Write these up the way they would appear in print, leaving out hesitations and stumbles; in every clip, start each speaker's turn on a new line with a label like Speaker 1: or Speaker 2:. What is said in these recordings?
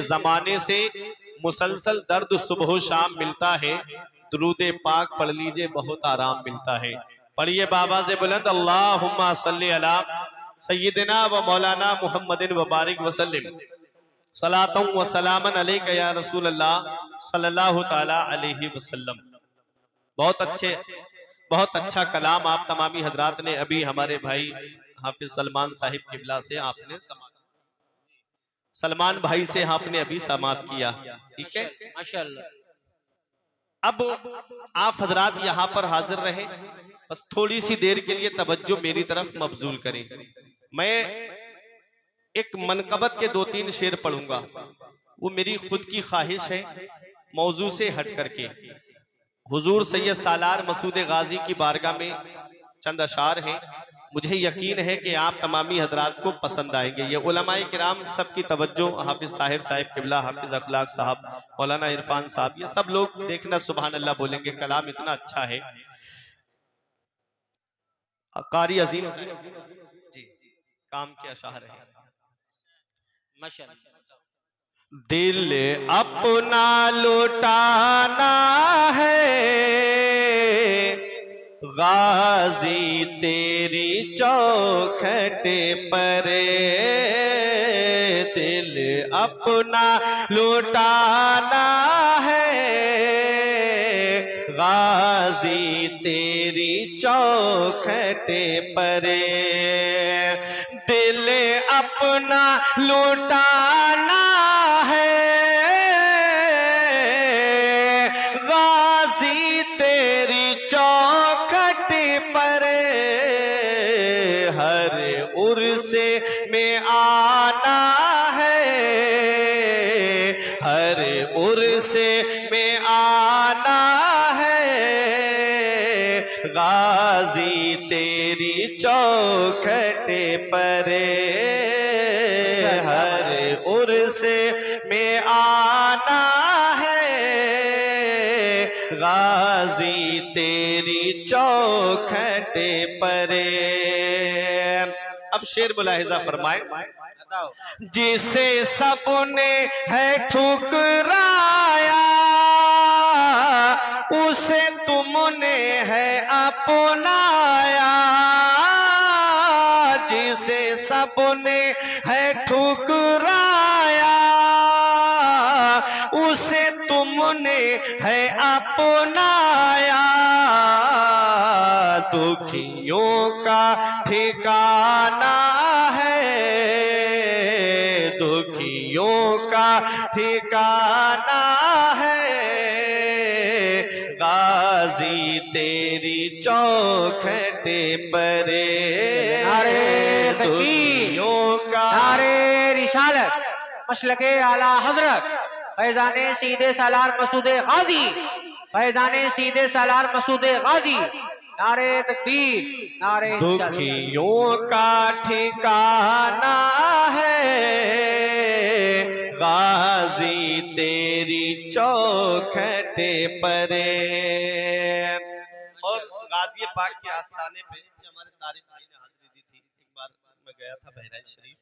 Speaker 1: जमाने से मुसलसल दर्द सुबह शाम मिलता है, दुरूद पाक पढ़ लीजिए बहुत आराम मिलता है। पढ़िए बाबा से बुलंद अल्लाहुम्मा सल्ली अला सय्यिदिना व मौलाना मुहम्मदिन व बारिक वसल्लिम सलातम व सलामन अलैका या रसूल अल्लाह सल्लल्लाहु ताला अलैहि वसल्लम। बहुत अच्छा कलाम आप तमामी हजरात ने अभी हमारे भाई हाफिज सलमान साहिब किबला से आपने सलमान भाई से आपने अभी समात किया, ठीक है
Speaker 2: माशाअल्लाह।
Speaker 1: अब आप हजरात यहाँ पर हाजिर रहे, बस थोड़ी सी देर के लिए तवज्जो मेरी तरफ मबजूल करें। मैं एक मनकबत के 2-3 शेर पढ़ूंगा, वो मेरी खुद की ख्वाहिश है, मौजू से हट करके। हुजूर सैयद सालार मसूद गाजी की बारगाह में चंद अशार हैं, मुझे यकीन है कि आप तमामी हजरात को पसंद आएंगे। ये उलमाए किराम सबकी तवज्जो, हाफिज ताहिर साहिब किबला, हाफिज अखलाक साहब, मौलाना इरफान साहब, ये सब लोग देखना सुभान अल्लाह बोलेंगे, कलाम इतना अच्छा है। कारी अजीम जी काम के अशार है। दिल अपना लुटाना है गाजी तेरी चौखट पर, दिल अपना लुटाना है गाजी तेरी चौखट पर, दिल अपना लुटाना है गाजी तेरी चौखट पर, हर उर्से में आना है, हर उर्से में आना है गाजी तेरी चौखट पर, हर उर्से में आना है गाजी तेरी चौखट पर। अब शेर मुलाहिजा फरमाए, जिसे सबने है ठुकराया उसे तुमने है अपनाया, जिसे सबने है ठुकराया उसे तुमने है अपनाया, दुखियों का ठिकाना है, दुखियों का ठिकाना है गाजी तेरी चौखट पर, दुखियों का
Speaker 2: नारे रिसालत मसलके आला हजरत फैजाने सीधे सालार मसूद गाजी, फैजाने सीधे सालार मसूद गाजी, नारे तकबीर नारे।
Speaker 1: दुखियों का ठिकाना है गाजी तेरी चौखट पर। और गाजी पाक के आस्थाने पे हमारे तारिक भाई ने हाजिरी दी थी। एक बार मैं गया था बहराइच शरीफ,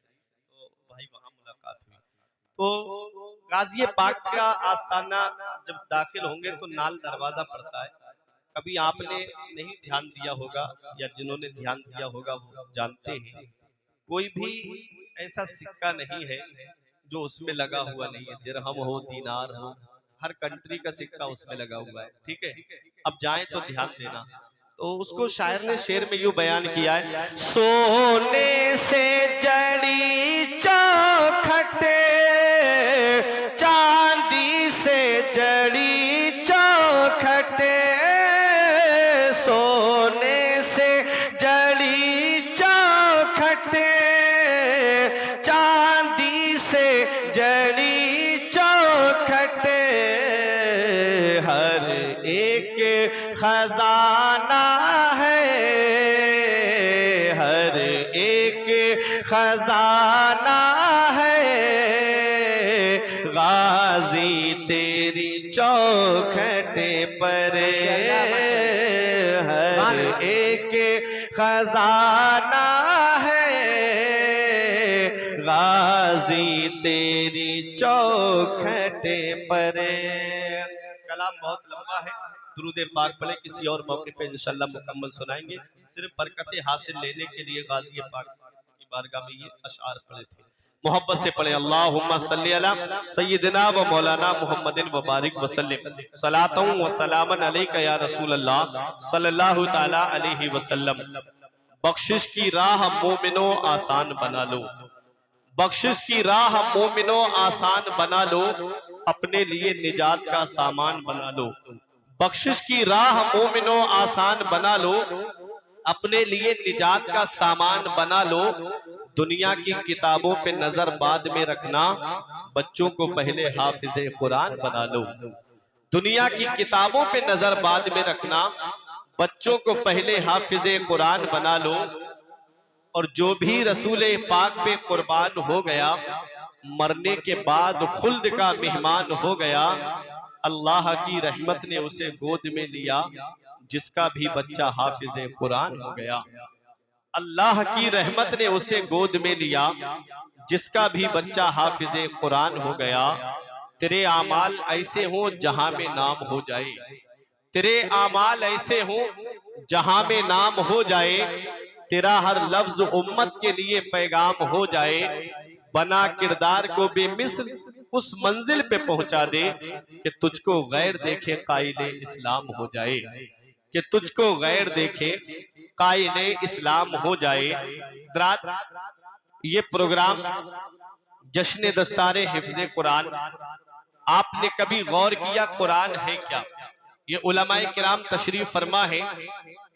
Speaker 1: तो भाई वहां मुलाकात हुई। तो गाजी पाक का आस्थाना जब दाखिल होंगे तो नाल दरवाजा पड़ता है। कभी आपने नहीं ध्यान दिया होगा या जिन्होंने ध्यान दिया होगा वो जानते हैं, कोई भी ऐसा सिक्का नहीं है जो उसमें लगा हुआ नहीं है। दिरहम हो, दीनार हो, हर कंट्री का सिक्का उसमें लगा हुआ है, ठीक है। अब जाएं तो ध्यान देना। तो उसको शायर ने शेर में यूं बयान किया है, सोने से जड़ी चौखटे चांदी से जड़ी चौखटे, सोने से जड़ी चौखटे चांदी से जड़ी चौखटे, हर एक खजाना है, हर एक खजाना है गाजी तेरी चौखट पर, हर एक खजाना है गाजी तेरी चौखटे पर। कलाम बहुत लंबा है, दुरूद पाक पढ़े, किसी और मौके पे इंशाल्लाह मुकम्मल सुनाएंगे। सिर्फ बरकतें हासिल लेने के लिए गाजी पाक की बारगाह में ये अशआर पढ़े थे। मोहब्बत से पढ़े, अल्लाहुम्मा सल्ली अला सय्यिदिना व मौलाना मुहम्मदिन व बारिक वसल्लम सलातन व सलामन अलैका या रसूल अल्लाह सल्लल्लाहु तआला अलैहि वसल्लम। बख्शिश की राह मोमिनो आसान बना लो, बख्शिश की राह मोमिनो आसान बना लो, अपने लिए निजात का सामान बना लो। बख्शिश की राह मोमिनो आसान बना लो, अपने लिए निजात का सामान बना लो। दुनिया की किताबों पे नजर बाद में रखना, बच्चों को पहले हाफिजे कुरान बना लो। दुनिया की किताबों पे नजर बाद में रखना, बच्चों को पहले हाफिजे कुरान बना लो। और जो भी रसूल पाक पे कुर्बान हो गया, मरने के बाद खुल्द का मेहमान हो गया। अल्लाह की रहमत ने उसे गोद में लिया, जिसका भी बच्चा हाफिजे कुरान हो गया। अल्लाह की रहमत ने उसे गोद में लिया, जिसका भी बच्चा हाफिजे कुरान हो गया। तेरे आमाल ऐसे हो जहां में नाम हो जाए, तेरे आमाल ऐसे हो जहां में नाम हो जाए। तेरा हर लफ्ज उम्मत के लिए पैगाम हो जाए। बना किरदार को बेमिसल उस मंजिल पे पहुंचा दे, कि तुझको गैर देखे कायले इस्लाम हो जाए, कि तुझको गैर देखे कायले इस्लाम हो जाए। ये प्रोग्राम जश्न दस्तारे हिफ्ज़े कुरान, आपने कभी गौर किया कुरान है क्या? ये उलमाए किराम तशरीफ फरमा है,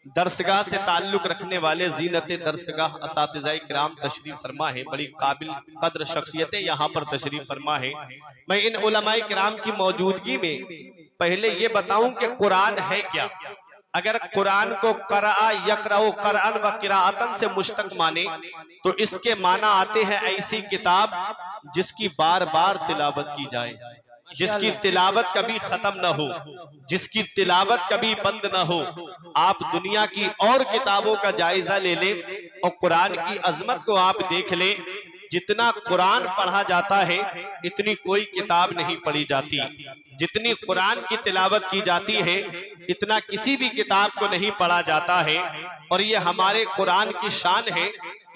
Speaker 1: दरसगाह से ताल्लुक रखने वाले जीनत दरसगाह असातिज़ाए किराम तशरीफ फरमा है। बड़ी काबिल कद्र शख्सियतें यहाँ पर तशरीफ फरमा है। मैं इन उलमाए किराम की मौजूदगी में पहले ये बताऊं कि कुरान है क्या। अगर कुरान को क़रा यक़राउ क़रअन व क़िराअतन से मुश्तक़ माने, तो इसके माना आते हैं ऐसी किताब जिसकी बार बार तिलावत की जाए, जिसकी तिलावत कभी खत्म न हो, जिसकी तिलावत कभी बंद न हो। आप दुनिया की और किताबों का जायजा ले लें और कुरान की अजमत को आप देख लें। जितना कुरान पढ़ा जाता है, इतनी कोई किताब नहीं पढ़ी जाती। जितनी कुरान की तिलावत की जाती है, इतना किसी भी किताब को नहीं पढ़ा जाता है। और ये हमारे कुरान की शान है,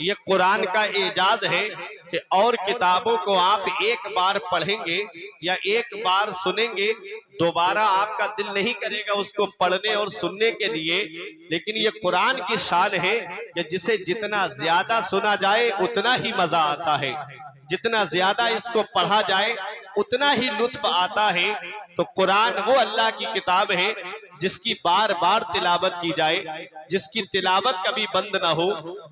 Speaker 1: ये कुरान का एजाज है कि और किताबों को आप एक बार पढ़ेंगे या एक बार सुनेंगे, दोबारा आपका दिल नहीं करेगा उसको पढ़ने और सुनने के लिए। लेकिन ये कुरान की शान है कि जिसे जितना ज्यादा सुना जाए उतना ही मजा आता है, जितना ज्यादा इसको पढ़ा जाए उतना ही लुत्फ आता है। तो कुरान वो अल्लाह की किताब है जिसकी बार बार तिलावत की जाए, जिसकी तिलावत कभी बंद ना हो,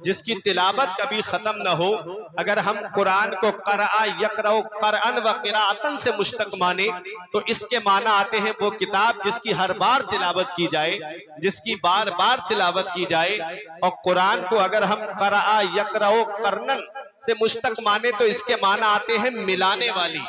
Speaker 1: जिसकी तिलावत कभी खत्म ना हो। अगर हम कुरान को क़रा यक़राउ क़रअन व क़िराअतन से मुश्तक़ माने, तो इसके माना आते हैं वो किताब जिसकी हर बार तिलावत की जाए, जिसकी बार बार तिलावत की जाए। और कुरान को अगर हम क़रा यक़राउ क़रनन से मुश्तक़ माने, तो इसके माना आते हैं मिलाने वाली,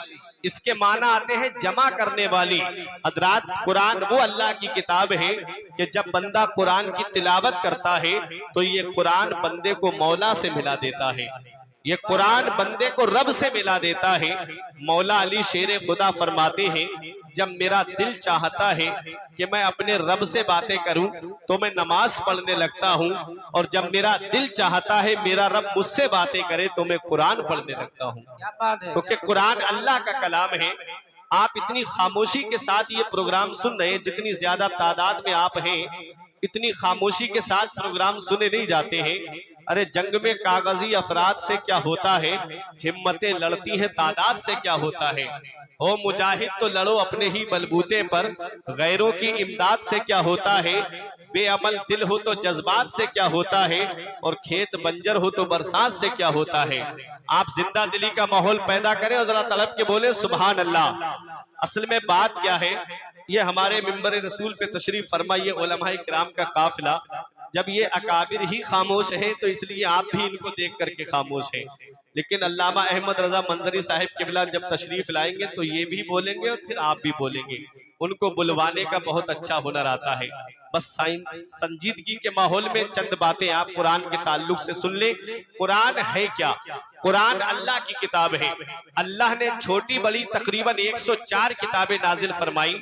Speaker 1: इसके माना आते हैं जमा करने वाली। हज़रात, कुरान वो अल्लाह की किताब है कि जब बंदा कुरान की तिलावत करता है, तो ये कुरान बंदे को मौला से मिला देता है, ये कुरान बंदे को रब से मिला देता है। मौला अली शेर खुदा फरमाते हैं, जब मेरा दिल चाहता है कि मैं अपने रब से बातें करूं, तो मैं नमाज पढ़ने लगता हूं। और जब मेरा दिल चाहता है मेरा रब मुझसे बातें करे, तो मैं कुरान पढ़ने लगता हूं, क्योंकि कुरान अल्लाह का कलाम है। आप इतनी खामोशी के साथ ये प्रोग्राम सुन रहे हैं, जितनी ज्यादा तादाद में आप हैं, इतनी खामोशी के साथ प्रोग्राम सुने नहीं जाते हैं। अरे जंग में कागजी अफराद से क्या होता है, हिम्मतें लड़ती हैं तादाद से क्या होता है। हो मुजाहिद तो लड़ो अपने ही बलबूते पर, गैरों की इमदाद से क्या होता है। बेअमल दिल हो तो जज्बात से क्या होता है, और खेत बंजर हो तो बरसात से क्या होता है। आप जिंदा दिली का माहौल पैदा करें और जरा तड़प के बोले सुभान अल्लाह। असल में बात क्या है, ये हमारे मिंबर रसूल पे तशरीफ फरमा ये उलमाए किराम का काफिला, जब ये अकाबिर ही खामोश है, तो इसलिए आप भी इनको देख करके खामोश हैं। लेकिन अल्लामा अहमद रजा मंजरी साहिब किबला जब तशरीफ लाएंगे, तो ये भी बोलेंगे और फिर आप भी बोलेंगे। उनको बुलवाने का बहुत अच्छा हुनर आता है। बस संजीदगी के माहौल में चंद बातें आप कुरान के ताल्लुक से सुन ले। कुरान है क्या? कुरान अल्लाह की किताब है। अल्लाह ने छोटी बड़ी तकरीबन 104 किताबें नाजिल फरमाई।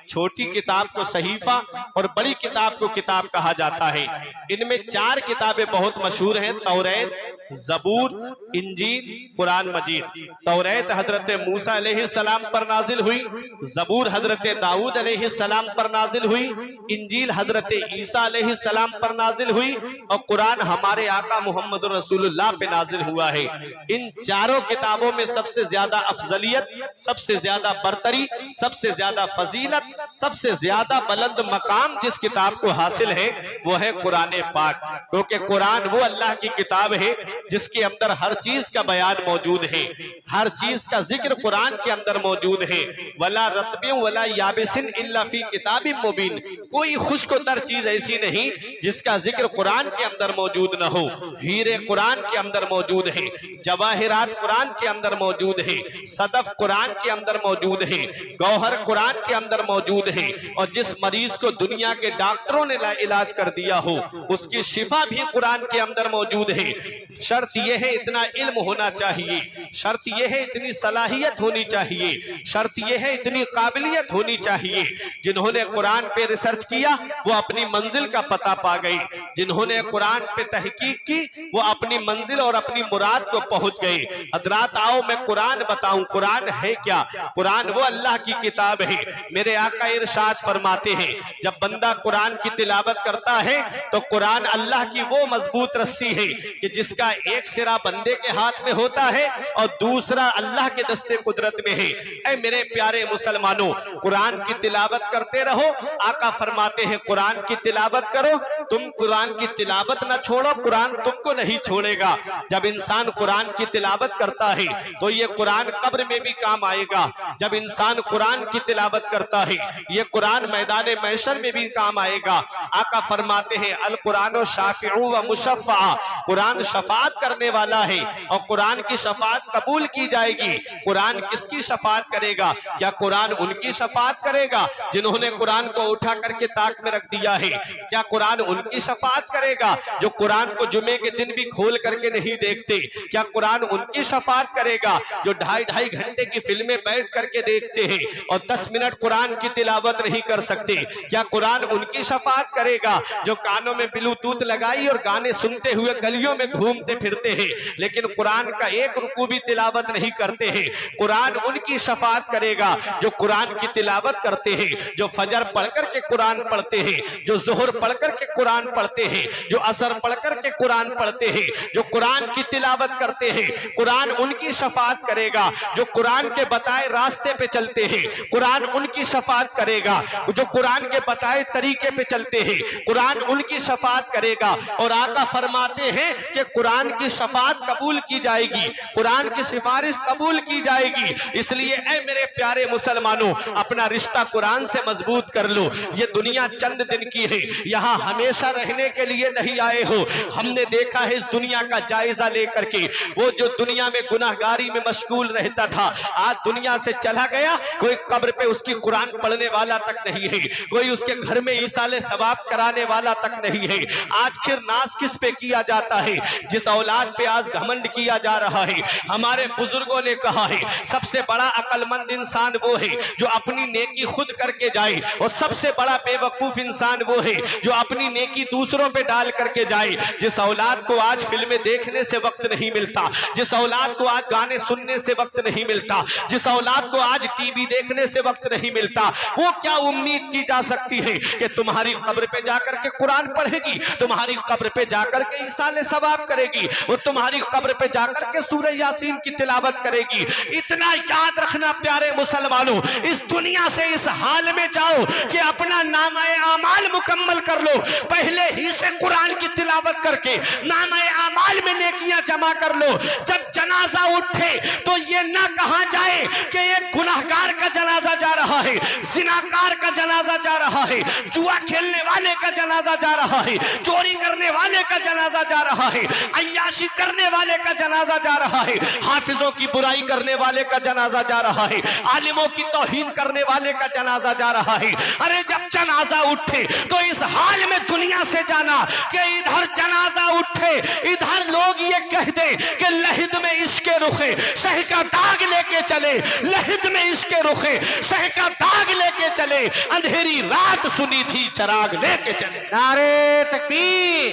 Speaker 1: छोटी किताब को सहीफा और बड़ी किताब को किताब कहा जाता है। इनमें 4 किताबें बहुत मशहूर हैं, तौरात, ज़बूर, इंजील, कुरान मजीद। तौरात हजरत मूसा अलैहिस्सलाम पर नाजिल हुई, ज़बूर हजरत दाऊद अलैहिस्सलाम पर नाजिल हुई, इंजील हजरत ईसा अलैहिस्सलाम पर नाजिल हुई और कुरान हमारे आका मोहम्मद रसूलुल्लाह पे नाजिल हुआ है। इन चारों किताबों में सबसे ज्यादा अफजलियत, सबसे ज्यादा बरतरी, सबसे ज्यादा फजीलत, सबसे ज्यादा बुलंद मकाम जिस किताब को हासिल है वो है कुरान पाक। क्योंकि कुरान वो अल्लाह की किताब है जिसके अंदर हर चीज का बयान मौजूद है, हर चीज का जिक्र कुरान के अंदर मौजूद है। वला रत्बिन वला याबिसिन इल्ला फी किताबिन मुबीन, कोई खुश्कतर चीज ऐसी नहीं जिसका जिक्र कुरान के अंदर मौजूद न हो। हीरे कुरान के अंदर मौजूद है, जवाहिरात कुरान के अंदर मौजूद है, सदफ कुरान के अंदर मौजूद है, गौहर कुरान के अंदर मौजूद है। और जिस मरीज को दुनिया के डॉक्टरों ने इलाज कर दिया हो उसकी शिफा भी कुरान के अंदर मौजूद है। शर्त यह है इतना इल्म होना चाहिए, शर्त यह है इतनी सलाहियत होनी चाहिए, शर्त यह है इतनी काबिलियत होनी चाहिए। जिन्होंने कुरान पे रिसर्च किया वो अपनी मंजिल का पता पा गए, जिन्होंने कुरान पे तहकीक की वो अपनी मंजिल और अपनी मुराद को पहुंच गए। हजरात आओ मैं कुरान बताऊं, कुरान है क्या? कुरान वो अल्लाह की किताब है। मेरे आका इरशाद फरमाते हैं जब बंदा कुरान की तिलावत करता है तो कुरान अल्लाह की वो मजबूत रस्सी है कि जिसका एक सिरा बंदे के हाथ में होता है और दूसरा अल्लाह के दस्ते कुदरत में है। ऐ मेरे प्यारे मुसलमानों, कुरान की तिलावत करते रहो। आका फरमाते हैं कुरान की तिलावत करो, तुम कुरान की तिलावत न छोड़ो, कुरान तुमको नहीं छोड़ेगा। जब इंसान कुरान की तिलावत करता है तो ये कुरान कब्र में भी काम आएगा। जब इंसान कुरान की तिलावत करता है ये कुरान मैदान महशर में भी काम आएगा। आका फरमाते हैं अल कुरान शाफिउ व मुशफ़्फ़ा, कुरान शफात करने वाला है और कुरान की शफात कबूल की जाएगी। कुरान किसकी शफात करेगा? क्या कुरान उनकी शफात करेगा जिन्होंने कुरान को उठा करके ताक में रख दिया है? क्या कुरान उनकी शफात करेगा जो कुरान को जुमे के दिन भी खोल करके नहीं देखते? क्या कुरान उनकी शफात करेगा जो 2.5 घंटे की फिल्में बैठ करके देखते हैं और 10 मिनट कुरान की तिलावत नहीं कर सकते? क्या कुरान उनकी शफात करेगा जो कानों में ब्लूटूथ लगाई और गाने सुनते हुए गलियों में घूमते फिरते हैं लेकिन कुरान का एक रुकू भी तिलावत नहीं करते हैं? कुरान उनकी शफात करेगा जो कुरान की तिलावत करते हैं, जो फजर पढ़ करके कुरान पढ़ते हैं, जो जोहर पढ़ करके कुरान पढ़ते हैं, जो असर पढ़ करके कुरान पढ़ते हैं, जो कुरान की तिलावत करते हैं। कुरान उनकी शफात करेगा जो कुरान के बताए रास्ते पे चलते हैं। कुरान उनकी शफात करेगा जो कुरान के बताए तरीके पे चलते हैं। कुरान उनकी शफात करेगा और आका फरमाते हैं कि कुरान की शफात कबूल की जाएगी, कुरान की सिफारिश कबूल की जाएगी। इसलिए ऐ मेरे प्यारे मुसलमानों, अपना रिश्ता कुरान से मजबूत कर लो। ये दुनिया चंद दिन की है, यहाँ हमेशा रहने के लिए नहीं आए हो। हमने देखा है इस दुनिया का जायजा लेकर के वो जो दुनिया में गुनाहगारी में मशगूल रहता था आज दुनिया से चला गया। कोई कब्र पे उसकी कुरान पढ़ने वाला तक नहीं है, कोई उसके घर में ईसाले सवाब कराने वाला तक नहीं है। आज फिर नाज किस पे किया जाता है? जिस औलाद पे आज घमंड किया जा रहा है। हमारे बुजुर्गों ने कहा है सबसे बड़ा अक्लमंद इंसान वो है जो अपनी नेकी खुद करके जाए और सबसे बड़ा बेवकूफ इंसान वो है जो अपनी नेकी दूसरों पे डाल करके जाए। जिस औलाद को आज फिल्में देखने से वक्त नहीं मिलता, जिस औलाद को आज गाने सुनने से वक्त नहीं मिलता, जिस औलाद को आज टीवी देखने से वक्त नहीं मिलता, वो क्या उम्मीद की जा सकती है कि तुम्हारी कब्र पे जाकर के कुरान पढ़ेगी, तुम्हारी कब्र पे जाकर के ईसाले सवाब करेगी, वो तुम्हारी कब्र पे जाकर के सूरह यासीन की तिलावत करेगी। इतना याद रखना प्यारे मुसलमानों, इस दुनिया से इस हाल में जाओ कि अपना नामाए आमाल मुकम्मल कर लो। पहले ही से कुरान की तिलावत करके नामाए आमाल में नेकियां जमा कर लो। जब जनाजा उठे तो ये ना कहा जाए कि एक गुनाहगार का जनाजा जा रहा रहा है, जिनाकार का जनाजा जा रहा है, जुआ खेलने वाले का जनाजा जा रहा है, चोरी करने वाले का जनाजा जा रहा है, अय्याशी करने वाले का जनाजा जा रहा है, हाफिजों की बुराई करने वाले का जनाजा जा रहा है, आलिमों की तौहीन करने वाले का जनाजा जा रहा है। अरे जब जनाजा उठे तो इस हाल में दुनिया से जाना कि इधर जनाजा उठे, इधर लोग ये कह दे कि लहिद में इश्के रुखे शह का दाग लेके चले, लहिद में इश्के रुखे शह का दाग लेके चले, अंधेरी रात सुनी थी चराग लेके चले।
Speaker 2: नारे तकबीर,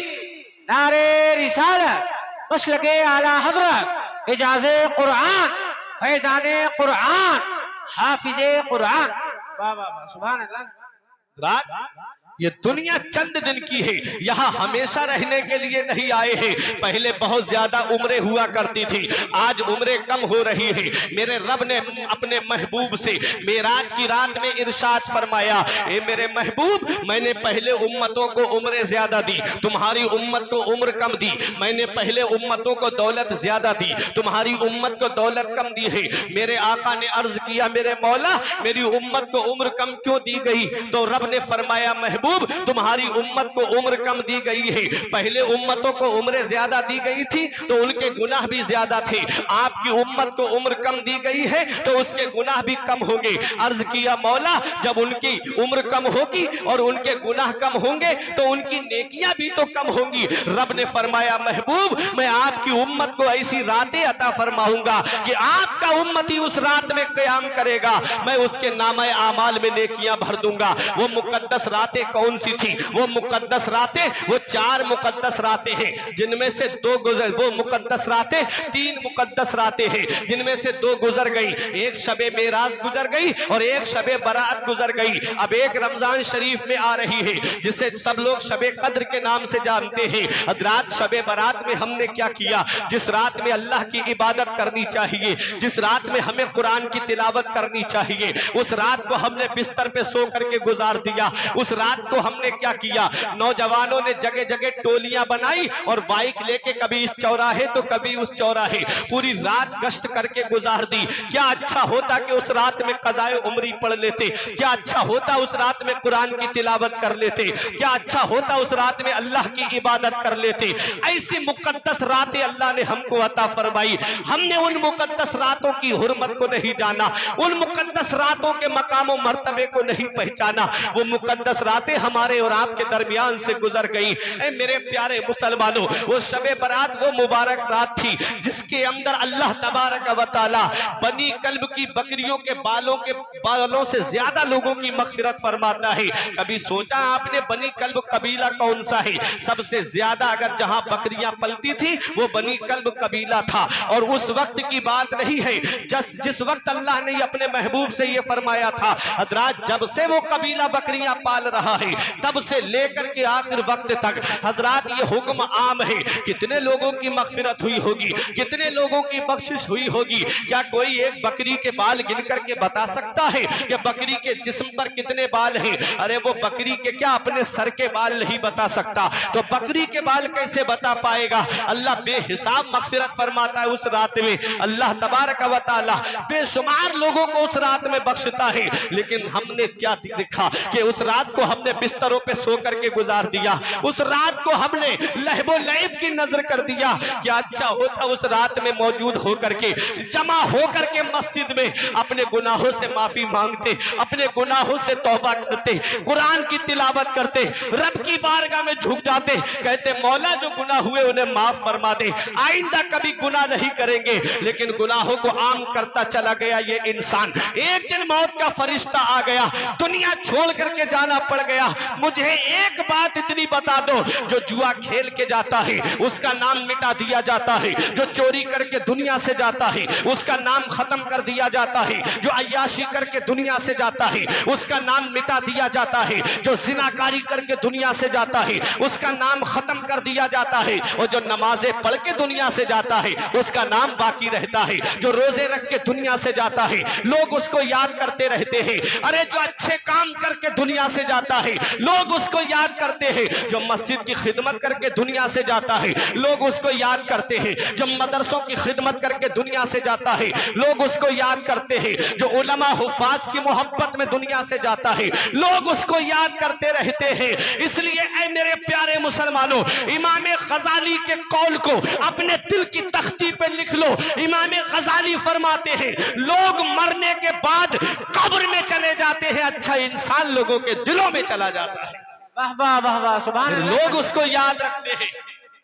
Speaker 2: नारे रिसालत, मसलके आला हजरत, इजाज़े कुरान, फैज़ाने कुरान, हाफिज़े कुरान। वाह वाह वाह, सुभान अल्लाह।
Speaker 1: रात ये दुनिया चंद दिन की है, यहाँ हमेशा रहने के लिए नहीं आए हैं। पहले बहुत ज्यादा उम्रें हुआ करती थी, आज उम्रें कम हो रही है। मेरे रब ने अपने महबूब से मेराज की रात में इरशाद फरमाया, ए मेरे महबूब, मैंने पहले उम्मतों को उम्रें ज्यादा दी, तुम्हारी उम्मत को उम्र कम दी। मैंने पहले उम्मतों को दौलत ज्यादा दी, तुम्हारी उम्मत को दौलत कम दी है। मेरे आका ने अर्ज किया, मेरे मौला, मेरी उम्मत को उम्र कम क्यों दी गई? तो रब ने फरमाया, महबूब, तुम्हारी उम्मत को उम्र कम दी गई है। पहले उम्मतों को उम्रें ज्यादा दी गई थी तो उनके गुनाह भी ज्यादा थे। आपकी उम्मत को उम्र कम दी गई है तो उसके गुनाह भी कम होंगे। अर्ज किया, मौला, जब उनकी उम्र कम होगी और उनके गुनाह कम होंगे तो उनकी नेकियां भी तो कम होंगी। रब ने फरमाया, महबूब, मैं आपकी उम्मत को ऐसी रातें अता फरमाऊंगा कि आपका उम्मती उस रात में क़याम करेगा, मैं उसके नामे आमाल में नेकियां भर दूंगा। वो मुकद्दस रातें कौन सी थी? वो मुकद्दस रातें, वो 4 मुकद्दस रातें हैं जिनमें से 2 गुजर, वो मुकद्दस रातें 3 मुकद्दस रातें हैं जिनमें से 2 गुजर गई। एक शबे मेराज गुजर गई और एक शबे बरात गुजर गई। अब एक रमजान शरीफ में आ रही है जिसे सब लोग शबे कद्र के नाम से जानते हैं। रात शबे बरात में हमने क्या किया? जिस रात में अल्लाह की इबादत करनी चाहिए, जिस रात में हमें कुरान की तिलावत करनी चाहिए, उस रात को हमने बिस्तर पे सो करके गुजार दिया। उस रात को हमने क्या किया? नौजवानों ने जगह जगह टोलियां बनाई और बाइक लेके कभी इस चौराहे तो कभी उस चौराहे पूरी रात गश्त करके गुजार दी। क्या अच्छा होता कि उस रात में कज़ाए उम्री पढ़ लेते, क्या अच्छा होता उस रात में कुरान की तिलावत कर लेते, क्या अच्छा होता उस रात में अल्लाह की इबादत कर लेते। ऐसी मुकद्दस रातें अल्लाह ने हमको अता फरमाई। हमने उन मुकद्दस रातों की हुर्मत को नहीं जाना, उन मुकद्दस रातों के मकाम और मर्तबे को नहीं पहचाना। वो मुकद्दस रातें हमारे और आपके दरमियान से गुजर गई। ए मेरे प्यारे मुसलमानों, वो शबे बरात वो मुबारक रात थी जिसके अंदर अल्लाह तबारक व तआला बनी कल्ब की बकरियों के बालों से ज्यादा लोगों की मग़फ़िरत फरमाता है। कभी सोचा आपने बनी कल्ब कबीला कौन सा है? सबसे ज्यादा अगर जहां बकरियां पलती थी वो बनी कल्ब कबीला था। और उस वक्त की बात नहीं है जिस वक्त अल्लाह ने अपने महबूब से ये फरमाया था, हजरात, जब से वो कबीला बकरियां पाल रहा है तब से लेकर के आखिर वक्त तक हजरात ये हुक्म आम है। कितने लोगों की मग़फ़िरत हुई होगी, कितने लोगों की बख्शिश हुई होगी? क्या कोई एक बकरी के बाल गिन करके बता सकता है कि बकरी के जिस्म पर कितने बाल हैं? अरे वो बकरी के क्या अपने सर के बाल नहीं बता सकता तो बकरी के बाल कैसे बता पाएगा? अल्लाह बेहिसाब मग़फ़िरत फरमाता है उस रात में। अल्लाह तबारक व तआला बेशुमार लोगों को उस रात में बख्शता है। लेकिन हमने क्या देखा कि उस रात को हमने बिस्तरों पे सो करके गुजार दिया, उस रात को हमने लहबो लैब की नजर कर दिया। क्या अच्छा होता उस रात में मौजूद होकर के, जमा होकर के मस्जिद में अपने गुनाहों से माफी मांगते, अपने गुनाहों से तौबा करते, कुरान की तिलावत करते, रब की बारगाह में झुक जाते, कहते मौला जो गुनाह हुए उन्हें माफ फरमा दे, आइंदा कभी गुनाह नहीं करेंगे। लेकिन गुनाहों को आम करता चला गया ये इंसान। एक दिन मौत का फरिश्ता आ गया, दुनिया छोड़ करके जाना पड़ गया। मुझे एक बात इतनी बता दो, जो जुआ खेल के जाता है उसका नाम मिटा दिया जाता है, जो चोरी करके दुनिया से जाता है उसका नाम खत्म कर दिया जाता है, जो अय्याशी करके दुनिया से जाता है उसका नाम मिटा दिया जाता है, जो जिनाकारी करके दुनिया से जाता है उसका नाम खत्म कर दिया जाता है, और जो नमाजें पढ़ के दुनिया से जाता है उसका नाम बाकी रहता है, जो रोजे रख के दुनिया से जाता है लोग उसको याद करते रहते हैं। अरे जो अच्छे काम करके दुनिया से जाता है है लोग उसको याद करते हैं, जो मस्जिद की खिदमत करके दुनिया से जाता है लोग उसको याद करते हैं, जो मदरसों की खिदमत करके दुनिया से जाता है लोग उसको याद करते हैं, जो उलमा हुफाज की मोहब्बत में दुनिया से जाता है लोग उसको याद करते रहते हैं। इसलिए ऐ मेरे प्यारे मुसलमानों, इमाम गजाली के कौल को अपने दिल की तख्ती पे लिख लो। इमाम गजाली फरमाते हैं लोग मरने के बाद कब्र में चले जाते हैं, अच्छा इंसान लोगों के दिलों में चला जाता है।
Speaker 2: वाह वाह वाह वाह, सुभान अल्लाह।
Speaker 1: लोग उसको याद रखते हैं,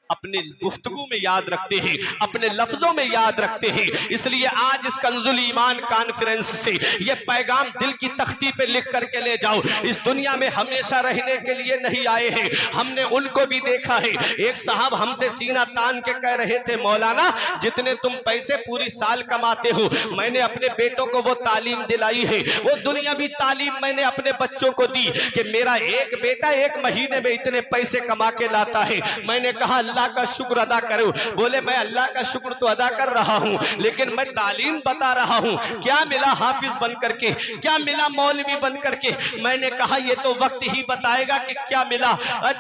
Speaker 1: अपने गुफ्तगू में याद रखते हैं, अपने लफ्जों में याद रखते हैं। इसलिए आज इस कंजुल ईमान कॉन्फ्रेंस से ये पैगाम दिल की तख्ती पे लिख करके ले जाओ। इस दुनिया में हमेशा रहने के लिए नहीं आए हैं, हमने उनको भी देखा है। एक साहब हमसे सीना तान के कह रहे थे, मौलाना जितने तुम पैसे पूरी साल कमाते हो, मैंने अपने बेटों को वो तालीम दिलाई है, वो दुनियावी तालीम मैंने अपने बच्चों को दी कि मेरा एक बेटा एक महीने में इतने पैसे कमा के लाता है। मैंने कहा अल्लाह का शुक्र अदा करो। बोले मैं अल्लाह का शुक्र तो अदा कर रहा हूं, लेकिन मैं तालीम बता रहा हूं। क्या मिला हाफिज बन करके, क्या मिला मौलवी बन करके? मैंने कहा ये तो वक्त ही बताएगा कि क्या मिला।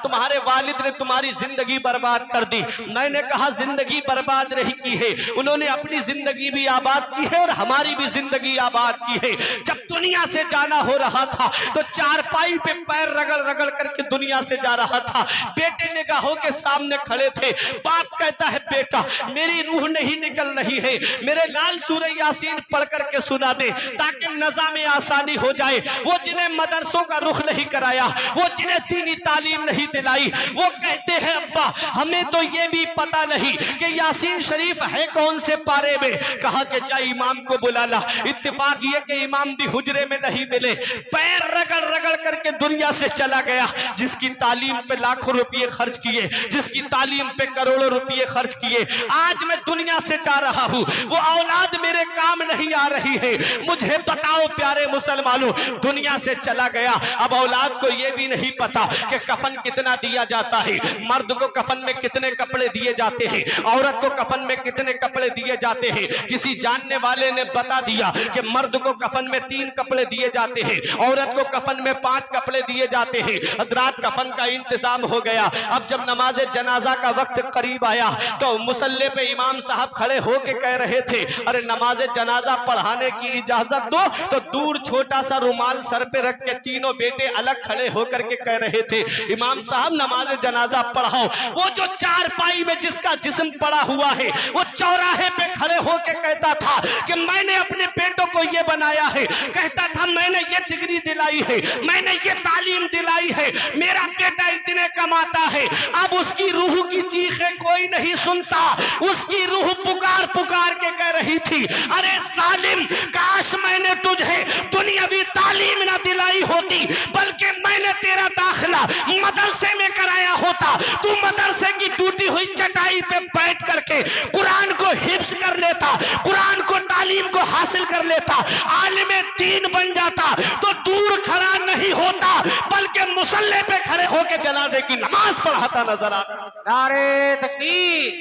Speaker 1: तुम्हारे वालिद ने तुम्हारी जिंदगी बर्बाद कर दी। मैंने कहा जिंदगी बर्बाद नहीं की है, उन्होंने अपनी जिंदगी भी आबाद की है और हमारी भी जिंदगी आबाद की है। जब दुनिया से जाना हो रहा था तो चारपाई पे पैर रगड़ रगड़ करके दुनिया से जा रहा था। बेटे निगाहों के सामने खड़े थे। बाप कहता है बेटा मेरी रूह नहीं निकल रही है, मेरे लाल सूरह यासीन पढ़ करके सुना दे ताकि नज़ा में आसानी हो जाए। वो जिन्हें मदरसों का रुख नहीं कराया, वो जिन्हें दीनी तालीम नहीं दिलाई, वो कहते हैं अब्बा हमें तो ये भी पता नहीं कि यासीन शरीफ है कौन से पारे में। कहा कि जा इमाम को बुला ला। इत्तेफाक ये कि इमाम भी हुजरे में नहीं मिले। पैर रगड़ रगड़ करके दुनिया से चला गया। जिसकी तालीम पे लाखों रुपये खर्च किए, जिसकी तालीम पे करोड़ों रुपये खर्च किए, आज मैं दुनिया से जा रहा हूं, वो औलाद मेरे काम नहीं आ रही है। मुझे बताओ प्यारे मुसलमानों, दुनिया से चला गया। अब औलाद को यह भी नहीं पता कि कफन कितना दिया जाता है, मर्द को कफन में कितने कपड़े दिए जाते हैं, औरत को कफन में कितने कपड़े दिए जाते हैं। किसी जानने वाले ने बता दिया कि मर्द को कफन में 3 कपड़े दिए जाते हैं, औरत को कफन में 5 कपड़े दिए जाते हैं। हजरात कफन का इंतजाम हो गया। अब जब नमाज जनाजा का वक्त करीब आया तो मुसल्ले पे इमाम साहब खड़े होके कह रहे थे अरे नमाज जनाजा पढ़ाने की इजाजत दो। तो दूर छोटा सा रुमाल सर पे रख के तीनों बेटे अलग खड़े होकर के कह रहे थे इमाम साहब नमाज जनाजा पढ़ाओ। वो जो चारपाई में जिसका जिस्म पड़ा हुआ है वो चौराहे पे खड़े होके कहता था कि मैंने अपने बेटों को ये बनाया है, कहता था मैंने ये डिग्री दिलाई है, मैंने ये तालीम दिलाई है, मेरा बेटा इतने कमाता है। अब उसकी रूह की चीखें कोई नहीं सुनता, उसकी रूह पुकार पुकार के कह रही थी अरे जालिम काश मैंने तुझे दुनियावी तालीम ना दिलाई होती, बल्कि मैंने तेरा दाखिला मदरसे में कराया होता। तू मदरसे की टूटी हुई चटाई पे बैठ करके कुरान को हिफ्ज कर लेता, कुरान को तालीम को हासिल कर लेता, आलिम दीन बन जाता। तो दूर खड़ा नहीं होता बल्कि मुसल्ले पे खड़े होकर जनाजे की नमाज पढ़ाता नजर आता।
Speaker 2: नारे तकबीर,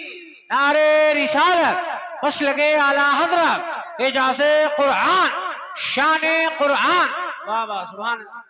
Speaker 2: नारे रिसालत, मसलके आला हजरत, एजाज़े कुरान, शाने कुरान। वाह वाह सुभान अल्लाह।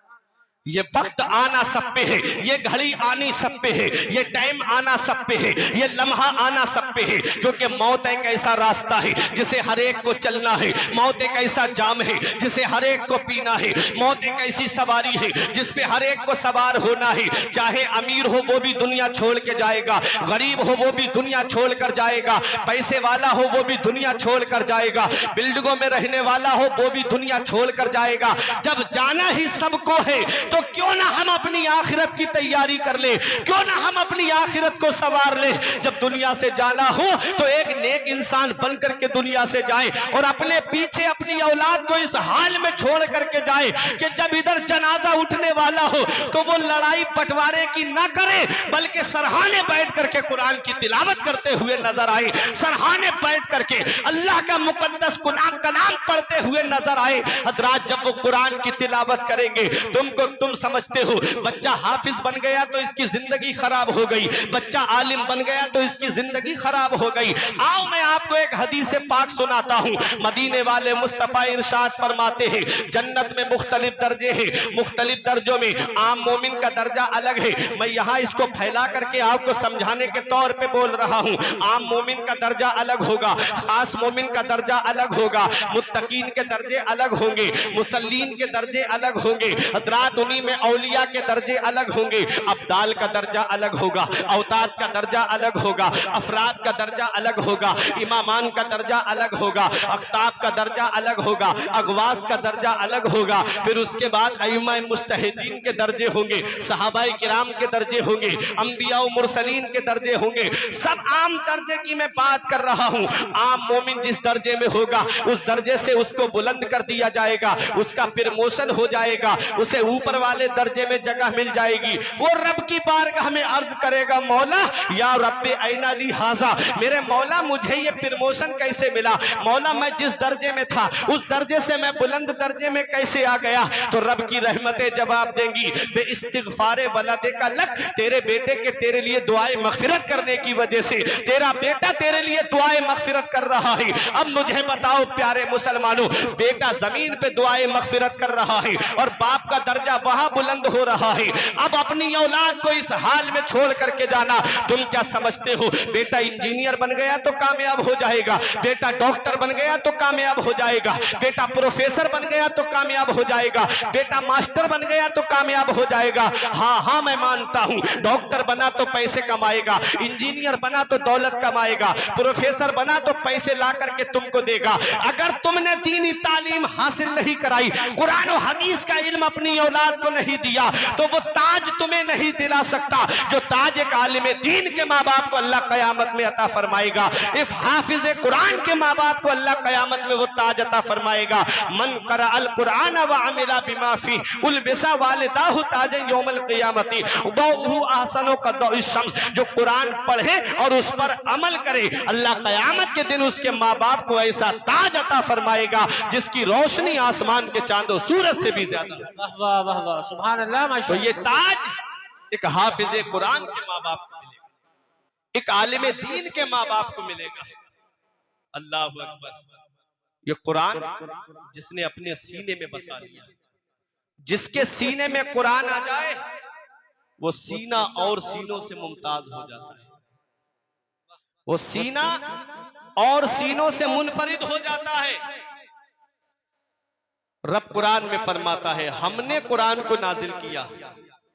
Speaker 1: ये वक्त आना सब पे है, ये घड़ी आनी सब पे है, ये टाइम आना सब पे है, ये लम्हा आना सब पे है। क्योंकि मौत एक ऐसा रास्ता है जिसे हर एक को चलना है, मौत एक ऐसा जाम है जिसे हर एक को पीना है, मौत एक ऐसी सवारी है जिस पे हर एक को सवार होना है। चाहे अमीर हो वो भी दुनिया छोड़ के जाएगा, गरीब हो वो भी दुनिया छोड़ कर जाएगा, पैसे वाला हो वो भी दुनिया छोड़ कर जाएगा, बिल्डिंगों में रहने वाला हो वो भी दुनिया छोड़ कर जाएगा। जब जाना ही सबको है तो क्यों ना हम अपनी आखिरत की तैयारी कर ले, क्यों ना हम अपनी आखिरत को सवार ले। जब दुनिया से जाना हो तो एक नेक इंसान बन करके दुनिया से जाए और अपने पीछे अपनी औलाद को इस हाल में छोड़ करके जाए कि जब इधर जनाजा उठने वाला हो तो वो लड़ाई बंटवारे की ना करे, बल्कि सरहाने बैठ करके कुरान की तिलावत करते हुए नजर आए, सरहाने बैठ करके अल्लाह का मुकद्दस कुरान कलाम पढ़ते हुए नजर आए। हजरात जब वो कुरान की तिलावत करेंगे तुम समझते हो बच्चा हाफिज बन गया तो इसकी जिंदगी खराब हो गई, बच्चा आलिम बन गया तो इसकी जिंदगी खराब हो गई। आओ मैं आपको एक हदीस पाक सुनाता हूँ। मदीने वाले मुस्तफा इरशाद फरमाते हैं जन्नत में मुख्तलिफ दर्जे हैं, मुख्तलिफ दर्जों में आम मोमिन का दर्जा अलग है। मैं यहाँ इसको फैला करके आपको समझाने के तौर पे बोल रहा हूँ। आम मोमिन का दर्जा अलग होगा, खास मोमिन का दर्जा अलग होगा, मुत्तकीन के दर्जे अलग होंगे, मुसल्लीन के दर्जे अलग होंगे, हजरात उन्हीं में औलिया के दर्जे अलग होंगे, अब्दाल का दर्जा अलग होगा, औताद का दर्जा अलग होगा, अफराद का दर्जा अलग होगा, इमामान का दर्जा अलग होगा, अख्ताब का दर्जा अलग होगा, अगवास का दर्जा अलग होगा। फिर उसके बाद अइम्मा मुस्तहिदीन के दर्जे होंगे, सहाबाए किराम के दर्जे होंगे, अंबिया और मुरसलीन के दर्जे होंगे। सब आम दर्जे की मैं बात कर रहा हूँ। आम मोमिन जिस दर्जे में होगा उस दर्जे से उसको बुलंद कर दिया जाएगा, उसका प्रमोशन हो जाएगा, उसे ऊपर वाले दर्जे में जगह मिल जाएगी। वो रब की बारगाह में अर्ज करेगा मौला या रब्बे ऐना दी हाजा, मेरे मौला मुझे ये प्रमोशन कैसे मिला, मौला मैं जिस दर्जे में था उस दर्जे से मैं बुलंद दर्जे में कैसे आ गया। तो रब की रहमतें जवाब देंगी बे इस्तिगफारे वलदे का लक, तेरे बेटे के तेरे लिए दुआए मगफिरत करने की वजह से तेरा बेटा तेरे लिए दुआए मगफिरत कर रहा है। अब मुझे बताओ प्यारे मुसलमानों, बेटा जमीन पे दुआए मगफिरत कर रहा है और बाप का दर्जा वहां बुलंद हो रहा है। अब अपनी औलाद को इस हाल में छोड़ करके जाना, तुम क्या समझते हो बेटा इंजीनियर बन गया तो कामयाब हो जाएगा, बेटा डॉक्टर बन गया तो कामयाब हो जाएगा, बेटा प्रोफेसर बन गया तो कामयाब हो जाएगा, बेटा मास्टर बन गया तो कामयाब हो जाएगा। हाँ हाँ मैं मानता हूँ, डॉक्टर बना तो पैसे कमाएगा, इंजीनियर बना तो दौलत कमाएगा, प्रोफेसर बना तो पैसे ला करके तुमको देगा। अगर तुमने दीनी तालीम हासिल नहीं कराई, कुरान और हदीस का इल्म अपनी औलाद को नहीं दिया, तो वो ताज तुम्हें नहीं दिला सकता जो ताज एक आलिम दीन के माँ बाप को अल्लाह कयामत में अता फरमाएगा। इफ हाफिज कुरान के माँ बाप को अल्लाह कयामत में वो ताज अता फरमाएगा। मन करा अल कुरान व अमिला बिमा फी उलबिसा वालिदाहु ताजन यौमल क़ियामती दौहु ahsanu का दौ शम्स, जो कुरान पढ़े और उस पर अमल करे अल्लाह कयामत के दिन उसके माँ बाप को ऐसा ताज अता फरमाएगा जिसकी रोशनी आसमान के चांदो सूरज से भी ज्यादा।
Speaker 2: वाह वाह वाह वाह, सुभान अल्लाह,
Speaker 1: तो
Speaker 2: माशाअल्लाह।
Speaker 1: ये ताज एक हाफिज कुरान के माँ बाप को मिलेगा, एक आलिम दीन के माँ बाप को मिलेगा। अल्लाह अकबर। ये कुरान जिसने अपने सीने में बसा लिया, जिसके सीने में कुरान आ जाए वो सीना और सीनों से मुमताज हो जाता है, वो सीना और सीनों से मुनफरिद हो जाता है। रब कुरान में फरमाता है हमने कुरान को नाजिल किया,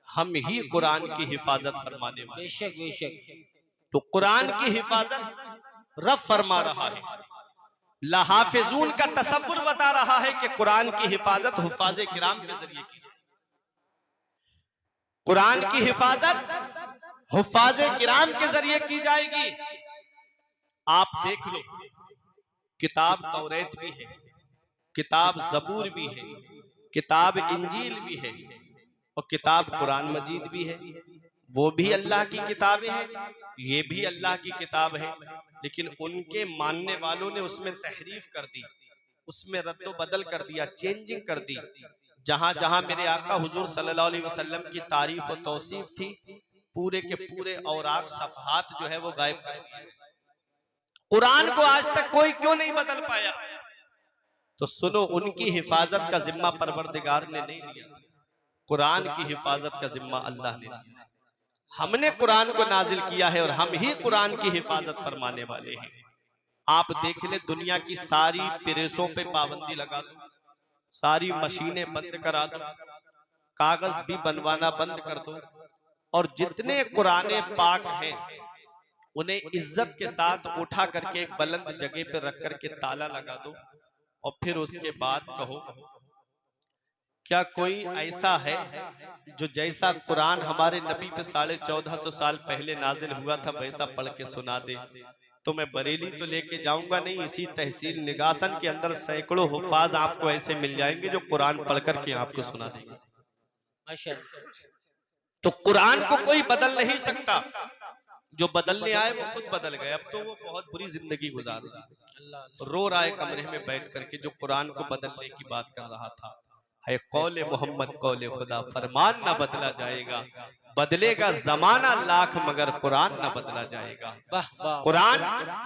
Speaker 1: हम ही कुरान की हिफाजत फरमाने वाले।
Speaker 2: बेशक बेशक।
Speaker 1: तो कुरान की हिफाजत रब फरमा रहा है, लहाफिजून का तसव्वुर बता रहा है कि कुरान की हिफाजत हुफ्फाज़े किराम के जरिए की जाए। कुरान की हिफाजत हुफ्फाज़े किराम के जरिए की जाएगी। आप देख लो, किताब तौरेत भी है, किताब ज़बूर भी है, किताब इंजील भी है और किताब कुरान मजीद भी है। वो भी अल्लाह की किताबें हैं, ये भी अल्लाह की किताब है, लेकिन उनके मानने वालों ने उसमें तहरीफ कर दी, उसमें रद्द बदल कर दिया, चेंजिंग कर दी। जहां जहां मेरे आका हुजूर सल्लल्लाहु अलैहि वसल्लम की तारीफ और तौसीफ थी, पूरे के पूरे औराक सफहात जो है वो गायब कर दिए। कुरान को आज तक कोई क्यों नहीं बदल पाया? तो सुनो, उनकी हिफाजत का जिम्मा परवरदिगार ने नहीं लिया था, कुरान की हिफाजत का जिम्मा अल्लाह ने लिया। हमने कुरान को नाजिल किया है और हम ही कुरान की हिफाजत फरमाने वाले हैं। आप देख ले, दुनिया की सारी प्रेसों पे पाबंदी लगा दो, सारी मशीनें बंद करा दो, कागज भी बनवाना बंद कर दो, और जितने कुराने पाक हैं उन्हें इज्जत के साथ उठा करके एक बुलंद जगह पे रख करके ताला लगा दो, और फिर उसके बाद कहो क्या कोई ऐसा है जो जैसा कुरान हमारे नबी पे 1450 साल पहले नाजिल हुआ था वैसा पढ़ के सुना दे? तो मैं बरेली तो लेके जाऊंगा नहीं, इसी तहसील निगासन के अंदर सैकड़ों हुफ्फाज आपको ऐसे मिल जाएंगे जो कुरान पढ़ करके आपको सुना देंगे। तो कुरान को कोई बदल नहीं सकता, जो बदलने आए वो खुद बदल गए। अब तो वो बहुत बुरी जिंदगी गुजार रहा है, रो रहा है कमरे में बैठ करके, जो कुरान को बदलने की बात कर रहा था। है कौले मोहम्मद कौले खुदा, फरमान न बदला जाएगा, बदलेगा जमाना लाख मगर कुरान न बदला जाएगा। कुरान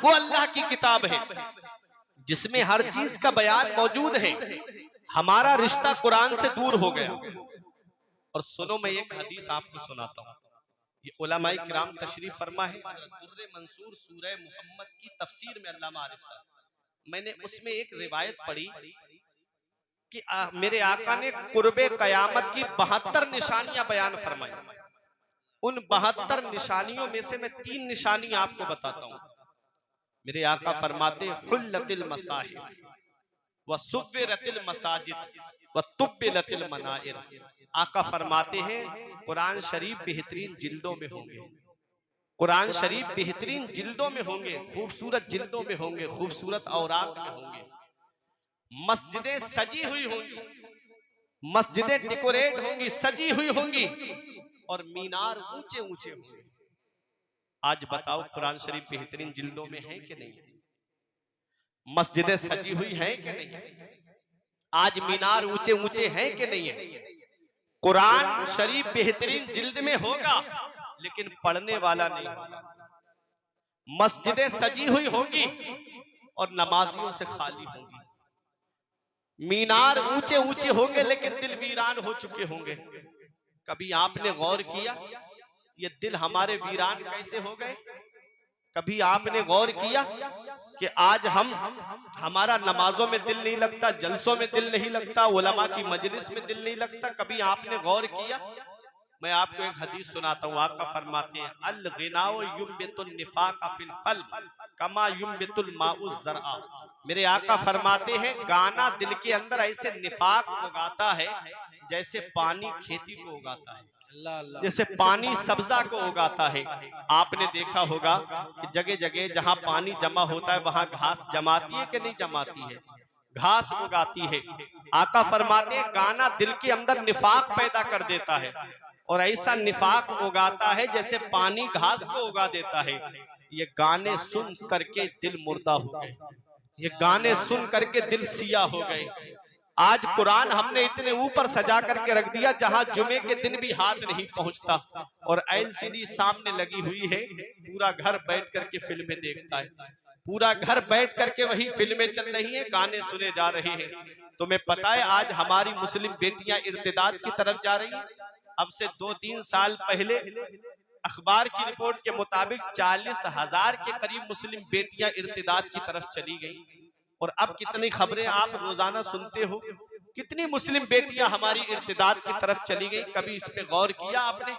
Speaker 1: वो अल्लाह की किताब है जिसमें हर चीज का बयान मौजूद है। हमारा रिश्ता कुरान से दूर हो गया। और सुनो, मैं एक हदीस आपको सुनाता हूँ। ये उलमाए किराम तशरीफ फरमा है, दुर्रे मंसूर सूरह मुहम्मद की तफसीर में अल्लामा आरिफ साहब, मैंने उसमें एक रिवायत पढ़ी कि मेरे आका ने कुर्बे कयामत की 72 निशानियां बयान फरमाई। उन 72 निशानियों में से मैं 3 निशानी आपको बताता हूँ। मेरे आका फरमाते हुल्लतिल मसाहिफ व सुव्विरतिल मसाजिद व तुब्बिलतिल मनाइर। आका फरमाते हैं कुरान शरीफ बेहतरीन जिल्दों में होंगे, कुरान शरीफ बेहतरीन जिल्दों में होंगे, खूबसूरत जिल्दों में होंगे, खूबसूरत औराक में होंगे, मस्जिदें सजी हुई होंगी, मस्जिदें डेकोरेट होंगी, सजी हुई होंगी, और मीनार ऊंचे ऊंचे होंगे। आज बताओ कुरान शरीफ बेहतरीन जिल्दों में है कि नहीं है? मस्जिदें सजी हुई हैं कि नहीं है? आज मीनार ऊंचे ऊंचे हैं कि नहीं है? कुरान शरीफ बेहतरीन जिल्द में होगा लेकिन पढ़ने वाला नहीं होगा। मस्जिदें सजी हुई होंगी और नमाजियों से खाली होंगी। मीनार ऊंचे ऊंचे होंगे लेकिन दिल वीरान हो चुके होंगे। कभी आपने गौर किया ये दिल हमारे वीरान कैसे हो गए? कभी आपने गौर किया कि आज हमारा नमाजों में दिल नहीं लगता, जलसों में दिल नहीं लगता, उलमा की मजलिस में दिल नहीं लगता? कभी आपने गौर किया? मैं आपको एक हदीस सुनाता हूँ। आपका फरमाते हैं अल गिनाओ युम्बितुन निफाक फिल क़ल्ब कमा युम्बितुल माउ ज़रआ। मेरे आका फरमाते हैं गाना दिल के अंदर ऐसे निफाक उगाता है जैसे पानी खेती को उगाता है, जैसे पानी सब्जा को उगाता है। आपने देखा होगा कि जगह जगह जहां पानी जमा होता है वहां घास जमाती है कि नहीं जमाती है? घास उगाती है। आका फरमाते हैं गाना दिल के अंदर निफाक पैदा कर देता है और ऐसा निफाक उगाता है जैसे पानी घास को उगा देता है। ये गाने सुन करके दिल मुर्दा हो गए, ये गाने सुन करके दिल सिया हो गए। आज कुरान हमने इतने ऊपर सजा करके रख दिया जहां जुमे के दिन भी हाथ नहीं पहुंचता, और एलसीडी सामने लगी हुई है, पूरा घर बैठ करके फिल्में देखता है, पूरा घर बैठ करके वही फिल्में चल रही हैं, गाने सुने जा रहे हैं। तुम्हें पता है आज हमारी मुस्लिम बेटियां इर्तिदाद की तरफ जा रही हैं। अब से 2-3 साल पहले अखबार की रिपोर्ट के मुताबिक 40,000 के करीब मुस्लिम बेटियां इर्तिदाद की तरफ चली गई। और अब कितनी खबरें आप रोजाना सुनते हो, कितनी मुस्लिम बेटियां हमारी इर्तिदाद की तरफ चली गई। कभी इस पे गौर किया आपने?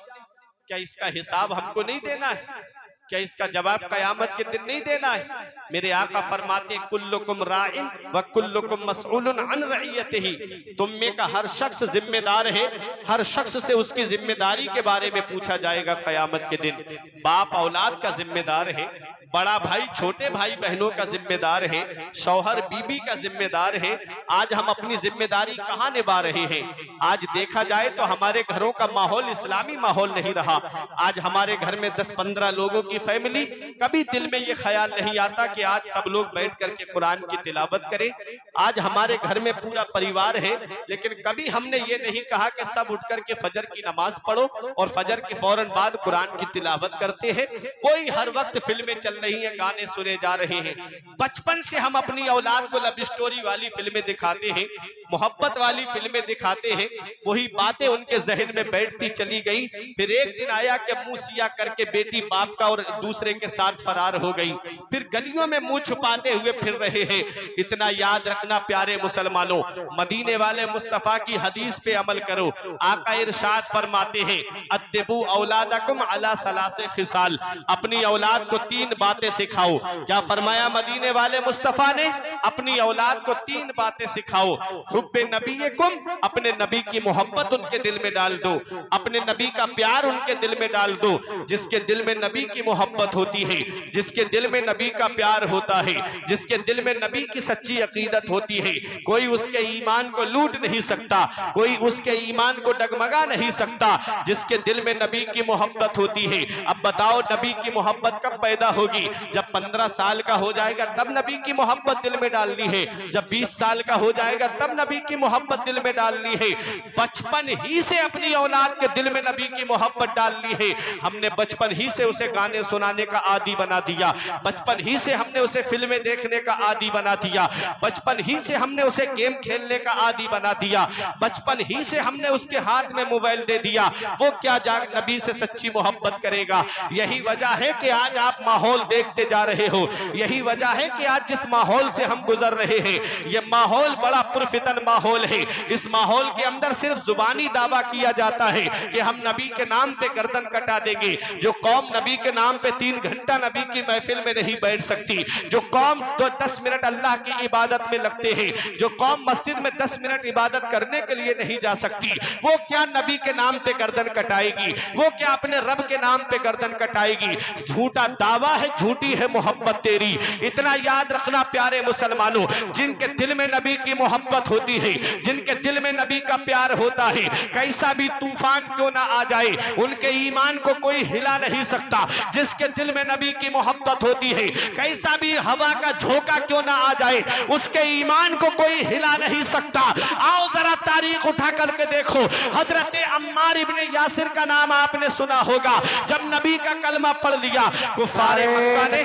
Speaker 1: क्या इसका हिसाब हमको नहीं देना है? क्या इसका जवाब कयामत के दिन नहीं देना है? मेरे आका फरमाते कुल्लुकुम राइन व कुल्लुकुम मसऊलुन अन रइयतिही। तुम में का हर शख्स जिम्मेदार है, हर शख्स से उसकी जिम्मेदारी के बारे में पूछा जाएगा कयामत के दिन। बाप औलाद का जिम्मेदार है, बड़ा भाई छोटे भाई बहनों का जिम्मेदार है, शौहर बीबी का जिम्मेदार है। आज हम अपनी जिम्मेदारी कहाँ निभा रहे हैं? आज देखा जाए तो हमारे घरों का माहौल इस्लामी माहौल नहीं रहा। आज हमारे घर में 10-15 लोगों की फैमिली, कभी दिल में ये ख्याल नहीं आता कि आज सब लोग बैठ करके कुरान की तिलावत करें। आज हमारे घर में पूरा परिवार है, लेकिन कभी हमने ये नहीं कहा कि सब उठ करके फजर की नमाज पढ़ो और फजर के फौरन बाद कुरान की तिलावत करते हैं। वही हर वक्त फिल्में चल रही हैं, गाने सुने जा रहे हैं। बचपन से हम अपनी औलाद को लव स्टोरी वाली फिल्में दिखाते हैं, मोहब्बत वाली फिल्में दिखाते हैं, वही बातें उनके जहन में बैठती चली गई। फिर एक दिन आया कि मुंह सिया करके बेटी बाप का और दूसरे के साथ फरार हो गई। फिर गलियों में मुंह छुपाते हुए फिर रहे हैं। इतना याद रखना प्यारे मुसलमानों, मदीने वाले मुस्तफा की हदीस पे अमल करो। आका इरशाद फरमाते हैं अद्दिबू औलादकुम अला सलासे खिसाल। अपनी औलाद को 3 बातें सिखाओ। क्या फरमाया मदीने वाले मुस्तफा ने? अपनी औलाद को 3 बातें सिखाओ। हुब्बे नबीकुम, अपने नबी की मोहब्बत उनके दिल में डाल दो, अपने नबी का प्यार उनके दिल में डाल दो। जिसके दिल में नबी की मोहब्बत होती है, जिसके दिल में नबी का प्यार होता है, जिसके दिल में नबी की सच्ची अकीदत होती है, कोई उसके ईमान को लूट नहीं सकता, कोई उसके ईमान को डगमगा नहीं सकता। जिसके दिल में नबी की मोहब्बत होती है। अब बताओ नबी की मोहब्बत कब पैदा होगी? जब 15 साल का हो जाएगा तब नबी की मोहब्बत दिल में डालनी है, जब 20 साल का हो जाएगा तब नबी नबी की मोहब्बत दिल में डालनी है, बचपन ही से अपनी औलाद के दिल में नबी की मोहब्बत डालनी है। हमने बचपन ही से उसे गाने सुनाने का आदी बना दिया, बचपन ही से हमने उसे फिल्में देखने का आदी बना दिया, बचपन ही से हमने उसे गेम खेलने का आदी बना दिया, बचपन ही से हमने उसके हाथ में मोबाइल दे दिया। वो क्या जाग नबी से सच्ची मोहब्बत करेगा? यही वजह है कि आज आप माहौल देखते जा रहे हो, यही वजह है कि आज जिस माहौल से हम गुजर रहे हैं, ये माहौल बड़ा पुरफितन माहौल है। इस माहौल के अंदर सिर्फ जुबानी दावा किया जाता है कि हम नबी के नाम पे गर्दन कटा देंगे। जो कौम नबी के नाम पे 3 घंटा नबी की महफिल में नहीं बैठ सकती, जो कौम 10 मिनट अल्लाह की इबादत में लगते हैं, जो कौम मस्जिद में 10 मिनट इबादत करने के लिए नहीं जा सकती, वो क्या नबी के नाम पे गर्दन कटाएगी? वो क्या अपने रब के नाम पे गर्दन कटाएगी? झूठा दावा है, झूठी है मोहब्बत तेरी। इतना याद रखना प्यारे मुसलमानों, जिनके दिल में नबी की मोहब्बत होती है, जिनके दिल में नबी का प्यार होता है, कैसा भी तूफान क्यों ना आ जाए, उनके ईमान को कोई हिला नहीं सकता। जिसके दिल में नबी की मोहब्बत होती है, कैसा भी हवा का झोंका क्यों ना आ जाए, उसके ईमान को कोई हिला नहीं सकता। आओ जरा तारीख उठा करके देखो, हजरत अम्मार इब्ने यासिर का नाम आपने सुना होगा। जब नबी का कलमा पढ़ लिया, कुफारे मक्का ने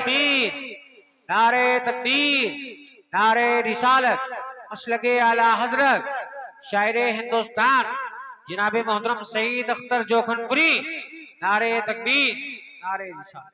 Speaker 2: नारे तकबीर, नारे रिसालत, मसलके आला हजरत, शायरे हिंदुस्तान जनाब मोहतरम सईद अख्तर जोखनपुरी, नारे तकबीर, नारे रिसालत।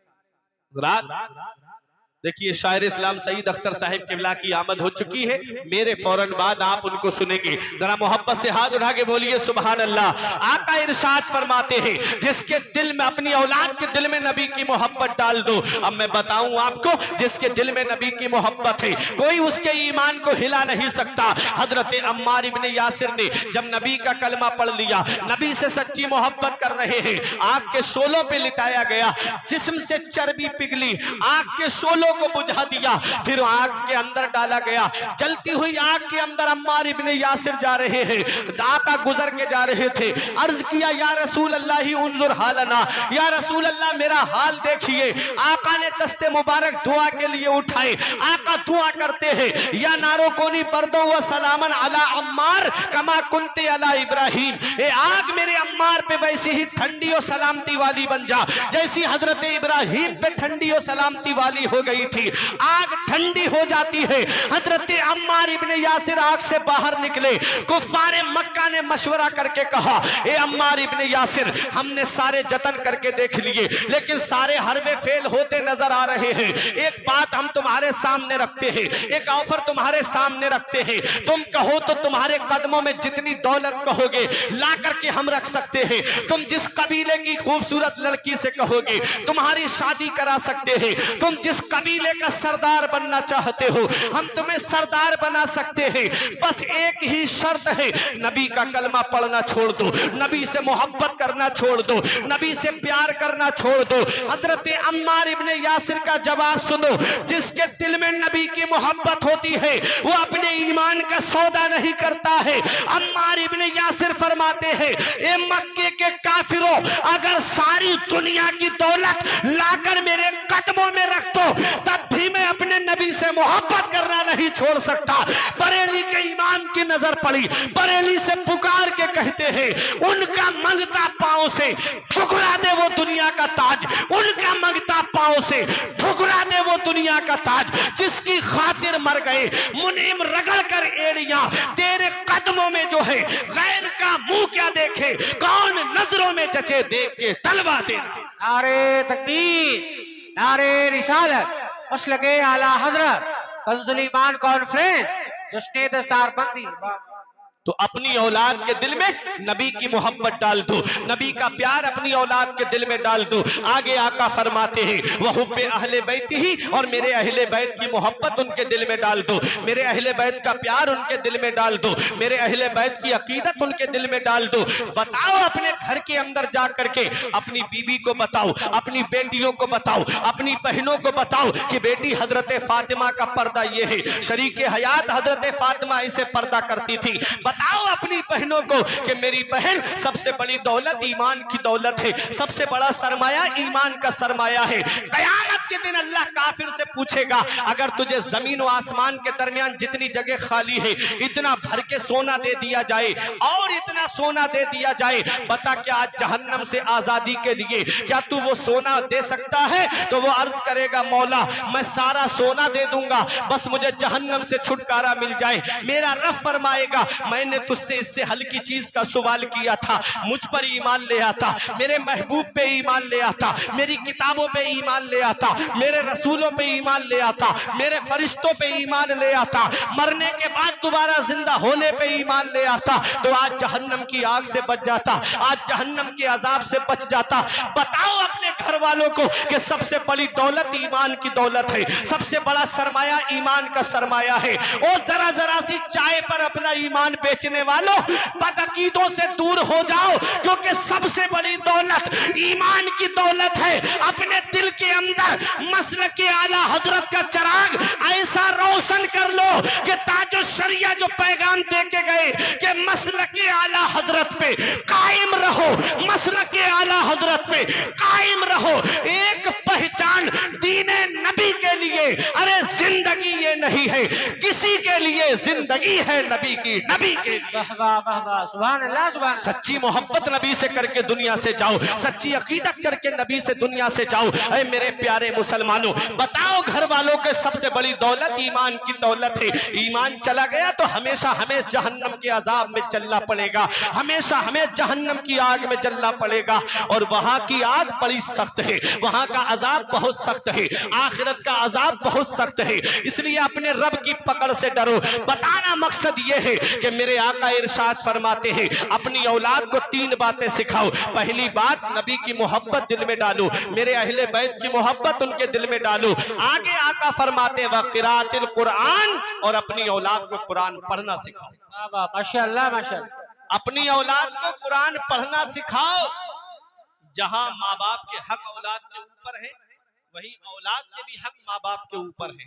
Speaker 1: देखिए शायर इस्लाम सईद अख्तर साहिब किबला की आमद हो चुकी है। मेरे फौरन बाद आप उनको सुनेंगे। जरा मोहब्बत से हाथ उठा के बोलिए सुभान अल्लाह। आका इरशाद फरमाते हैं, जिसके दिल में, अपनी औलाद के दिल में नबी की मोहब्बत डाल दो। अब मैं बताऊं आपको, जिसके दिल में नबी की मोहब्बत है, कोई उसके ईमान को हिला नहीं सकता। हजरत अम्मार इब्ने यासिर ने जब नबी का कलमा पढ़ लिया, नबी से सच्ची मोहब्बत कर रहे हैं, आग के शोलों पे लिटाया गया, जिस्म से चर्बी पिघली, आग के शोलों को बुझा दिया, फिर आग के अंदर डाला गया। जलती हुई आग के अंदर अम्मार इब्ने यासिर जा रहे हैं, आका गुजर के जा रहे थे। अर्ज किया, या रसूल अल्लाह उन्जुर हालना, या रसूल अल्लाह मेरा हाल देखिए। आका ने दस्ते मुबारक दुआ के लिए उठाए। आका दुआ करते हैं, या नारो कोनी बर्दो व सलामन अला अम्मार कमा कुंते अला इब्राहिम, ए आग मेरे अम्मार पे वैसी ही ठंडी और सलामती वाली बन जा जैसी हजरत इब्राहिम पे ठंडी और सलामती वाली हो गई थी। आग ठंडी हो जाती है। हजरत अम्मार इब्ने यासिर आग से बाहर निकले। कुफारे मक्का ने मशवरा करके कहा, ए अम्मार इब्ने यासिर, हमने सारे जतन करके देख लिए, लेकिन सारे हरबे फेल होते नजर आ रहे हैं। एक बात हम तुम्हारे सामने रखते हैं, एक ऑफर तुम्हारे सामने रखते हैं, तुम कहो तो तुम्हारे कदमों में जितनी दौलत कहोगे ला करके हम रख सकते हैं। तुम जिस कबीले की खूबसूरत लड़की से कहोगे तुम्हारी शादी करा सकते हैं। तुम जिस कबीले का सरदार बनना चाहते हो हम तुम्हें सरदार बना सकते हैं। बस एक ही शर्त है, नबी का कलमा पढ़ना छोड़ दो, नबी से मोहब्बत करना छोड़ दो, नबी से प्यार करना छोड़ दो। हजरत अम्मार इब्ने यासिर का जवाब सुनो, जिसके दिल में नबी की मोहब्बत होती है वो अपने ईमान का सौदा नहीं करता है। अम्मार इब्ने यासिर फरमाते हैं, ए मक्के के काफिरों, अगर सारी दुनिया की दौलत लाकर मेरे कदमों में रख दो तब भी मैं अपने नबी से मोहब्बत करना नहीं छोड़ सकता। बरेली के इमाम की नजर पड़ी, बरेली से पुकार के कहते हैं, उनका मंगता पांव से ठुकरा दे वो दुनिया का ताज, उनका मंगता पांव से ठुकरा दे वो दुनिया का ताज, जिसकी खातिर मर गए मुनीम रगड़ कर एड़ियां तेरे कदमों में जो है, गैर का मुंह क्या देखे, कौन नजरों में जचे, देख के तलवा देना।
Speaker 2: नारे तकबीर, नारे रिसालत, मसलके आला हजरत, कंजुल ईमान कॉन्फ्रेंस, जश्न दस्तारबंदी।
Speaker 1: तो अपनी औलाद के दिल में नबी की मोहब्बत डाल दो, नबी का प्यार अपनी औलाद के दिल में डाल दो। आगे आका फरमाते हैं, वह हुब्बे अहले बैत ही, और मेरे अहले बैत की मोहब्बत उनके दिल में डाल दो, मेरे अहले बैत का प्यार उनके दिल में डाल दो, मेरे अहले बैत की अकीदत उनके दिल में डाल दो। बताओ अपने घर के अंदर जा करके अपनी बीबी को बताओ, अपनी बेटियों को बताओ, अपनी बहनों को बताओ कि बेटी हजरत फातिमा का पर्दा ये है। शरीके हयात हजरत फातिमा इसे पर्दा करती थी। बताओ अपनी बहनों को कि मेरी बहन सबसे बड़ी दौलत ईमान की दौलत है, सबसे बड़ा सरमाया ईमान का सरमाया है। कयामत के दिन अल्लाह काफिर से पूछेगा, अगर तुझे जमीन और आसमान के दरमियान जितनी जगह खाली है इतना भर के सोना दे दिया जाए और इतना सोना दे दिया जाए, बता क्या आज जहन्नम से आजादी के लिए क्या तू वो सोना दे सकता है? तो वो अर्ज करेगा, मौला मैं सारा सोना दे दूंगा, बस मुझे जहन्नम से छुटकारा मिल जाए। मेरा रब फरमाएगा, मैंने तुझसे इससे हल्की चीज का सवाल किया था, मुझ पर ईमान ले आता, मेरे महबूब पे ईमान ले आता, मेरी किताबों पे ईमान ले आता, मेरे रसूलों पे ईमान ले आता, मेरे फरिश्तों पे ईमान ले आता, मरने के बाद दोबारा जिंदा होने पे ईमान ले आता, तो आज जहन्नम की आग से बच जाता, आज जहन्नम के अजाब से बच जाता। बताओ अपने घर वालों को कि सबसे बड़ी दौलत ईमान की दौलत है, सबसे बड़ा सरमाया ईमान का सरमाया है। और जरा जरा सी चाय पर अपना ईमान बेचने वालों, बदअकीदों से दूर हो जाओ, क्योंकि सबसे बड़ी दौलत ईमान की दौलत है। अपने दिल के अंदर मसलक के आला हजरत का चिराग ऐसा रोशन कर लो कि ताजो शरिया जो पैगाम दे के गए कि मसलक के आला हजरत पे कायम रहो, मसलक के आला हजरत पे कायम रहो। एक पहचान दीने नबी के लिए, अरे जिंदगी ये नहीं है किसी के लिए, जिंदगी है नबी की, नबी के लिए।
Speaker 2: सुभान अल्लाह, सुभान।
Speaker 1: सच्ची मोहब्बत नबी से करके दुनिया से जाओ, सच्ची अकीदत करके नबी से दुनिया से जाओ। ऐ मेरे प्यारे मुसलमानों, बताओ घर वालों के सबसे बड़ी दौलत ईमान की दौलत है। ईमान चला गया तो हमेशा हमें जहन्नम के अजाब में चलना पड़ेगा, हमेशा हमें जहन्नम की आग में जलना पड़ेगा। और वहां की आग बड़ी सख्त है, वहां का अजाब बहुत सख्त है, आखिरत का अजाब बहुत सख्त है। इसलिए अपने रब की पकड़ से डरो। बताना मकसद यह है कि मेरे आका इरशाद फरमाते हैं, अपनी औलाद को 3 बातें सिखाओ। पहली बात, नबी की मोहब्बत दिल में डालो, मेरे अहले बैत की मोहब्बत उनके दिल में डालो। आगे आका फरमाते व क़िराअतिल कुरान, और अपनी औलाद को कुरान पढ़ना सिखाओ।
Speaker 2: माशाअल्लाह, माशाअल्लाह।
Speaker 1: अपनी औलाद को कुरान पढ़ना सिखाओ। जहां माँ बाप के हक औलाद के ऊपर है, वहीं औलाद के भी हक माँ बाप के ऊपर है।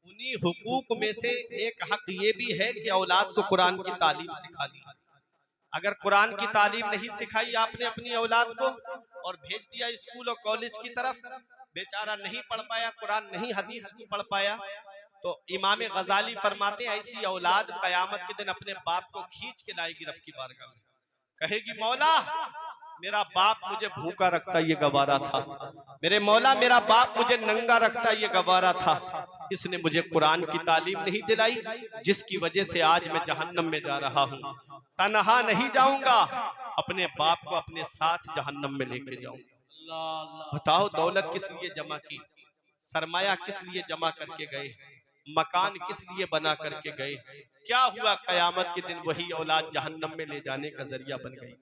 Speaker 1: उन्हीं हुकूक में से एक हक ये भी है कि औलाद को कुरान की तालीम सिखानी। अगर कुरान की तालीम नहीं सिखाई आपने अपनी औलाद को और भेज दिया स्कूल और कॉलेज की तरफ, बेचारा नहीं पढ़ पाया, कुरान नहीं हदीस को पढ़ पाया, तो इमाम गजाली फरमाते हैं ऐसी औलाद कयामत के दिन अपने बाप को खींच के लाएगी रब की बारगाह में, कहेगी, मौला मेरा बाप मुझे भूखा रखता ये गवारा था, मेरे मौला मेरा बाप मुझे नंगा रखता ये गवारा था, इसने मुझे कुरान की तालीम नहीं दिलाई, जिसकी वजह से आज मैं जहन्नम में जा रहा हूँ। तन्हा नहीं जाऊंगा, अपने बाप को अपने साथ जहन्नम में लेके जाऊंगा। बताओ दौलत किस लिए जमा की, सरमाया किस लिए जमा करके गए, मकान किस लिए बना करके गए? क्या हुआ कयामत के दिन वही औलाद जहन्नम में ले जाने का जरिया बन गई।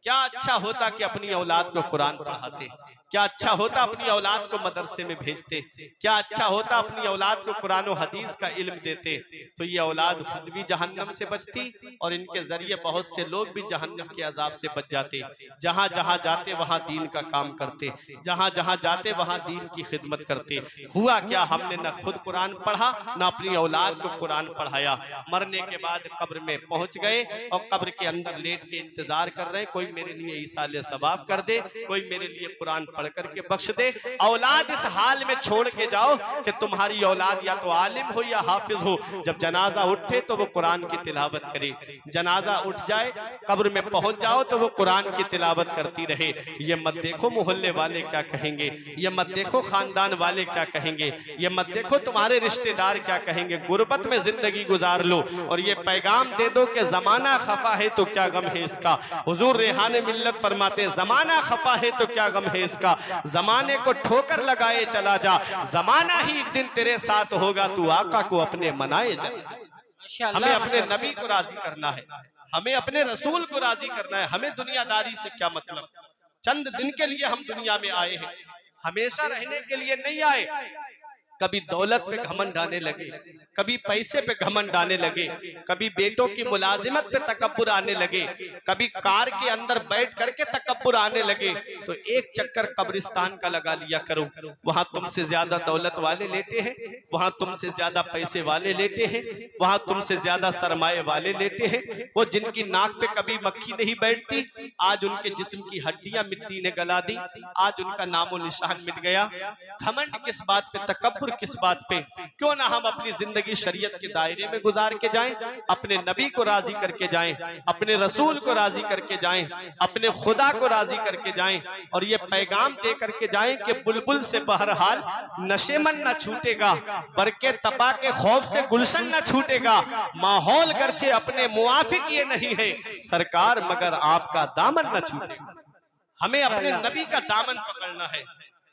Speaker 1: क्या अच्छा होता कि अपनी औलाद को कुरान पढ़ाते, क्या अच्छा होता अपनी औलाद को मदरसे में भेजते, क्या अच्छा होता अपनी औलाद को कुरान और हदीस का इल्म देते, तो ये औलाद खुद भी जहन्नम से बचती और इनके जरिए बहुत से लोग भी जहन्नम के अजाब से बच जाते। जहां जहां जाते वहां दीन का काम करते, जहां जहां जाते वहां दीन की खिदमत करते। हुआ क्या, हमने न खुद कुरान पढ़ा न अपनी औलाद को कुरान पढ़ाया। मरने के बाद कब्र में पहुंच गए और कब्र के अंदर लेट के इंतजार कर रहे हैं, कोई मेरे लिए ईसाले सवाब कर दे, कोई मेरे लिए कुरान पढ़ करके बख्श दे। औलाद इस हाल में छोड़ के जाओ कि तुम्हारी औलाद या तो आलिम हो या हाफिज हो, जब जनाजा उठे तो वो कुरान की तिलावत करे, जनाजा उठ जाए कब्र में पहुंच जाओ तो वो कुरान की तिलावत करती रहे। ये मत देखो मोहल्ले वाले क्या कहेंगे, ये मत देखो खानदान वाले क्या कहेंगे, ये मत देखो तुम्हारे रिश्तेदार क्या कहेंगे। गुर्बत में जिंदगी गुजार लो और ये पैगाम दे दो कि जमाना खफा है तो क्या गम है इसका। हुजूर रेहाने मिल्लत फरमाते, जमाना खफा है तो क्या गम है इसका, जमाने को ठोकर लगाए चला जा, जमाना ही एक दिन तेरे साथ होगा, तू आका को अपने मनाए जा। हमें अपने नबी को राजी करना है, हमें अपने रसूल को राजी करना है। हमें दुनियादारी से क्या मतलब, चंद दिन के लिए हम दुनिया में आए हैं, हमेशा रहने के लिए नहीं आए। कभी दौलत पे घमंड आने लगे, कभी पैसे पे घमंड आने लगे, कभी बेटों की मुलाजिमत पे तकब्बुर आने लगे, कभी कार के अंदर बैठ करके तकब्बुर आने लगे, तो एक चक्कर कब्रिस्तान का लगा लिया करो। वहां तुमसे ज्यादा दौलत वाले लेटे हैं, वहां तुमसे ज्यादा पैसे वाले लेटे हैं, वहां तुमसे ज्यादा सरमाए वाले लेटे हैं। वो जिनकी नाक पे कभी मक्खी नहीं बैठती, आज उनके जिस्म की हड्डियां मिट्टी ने गला दी, आज उनका नामो निशान मिट गया। घमंड किस बात पे, तकब्बुर किस बात पे? क्यों ना हम अपनी जिंदगी शरीयत के दायरे में गुजार के जाएं, अपने नबी को राजी करके जाएं, अपने रसूल को राजी करके जाएं, अपने खुदा को राजी करके जाएं, और ये पैगाम दे करके जाएं कि बुलबुल से बहरहाल नशेमन न छूटेगा, बरके तपा के खौफ से गुलशन न छूटेगा, माहौल गर्चे अपने मुआफिक ये नहीं है सरकार, मगर आपका दामन न छूटेगा। हमें अपने नबी का दामन पकड़ना है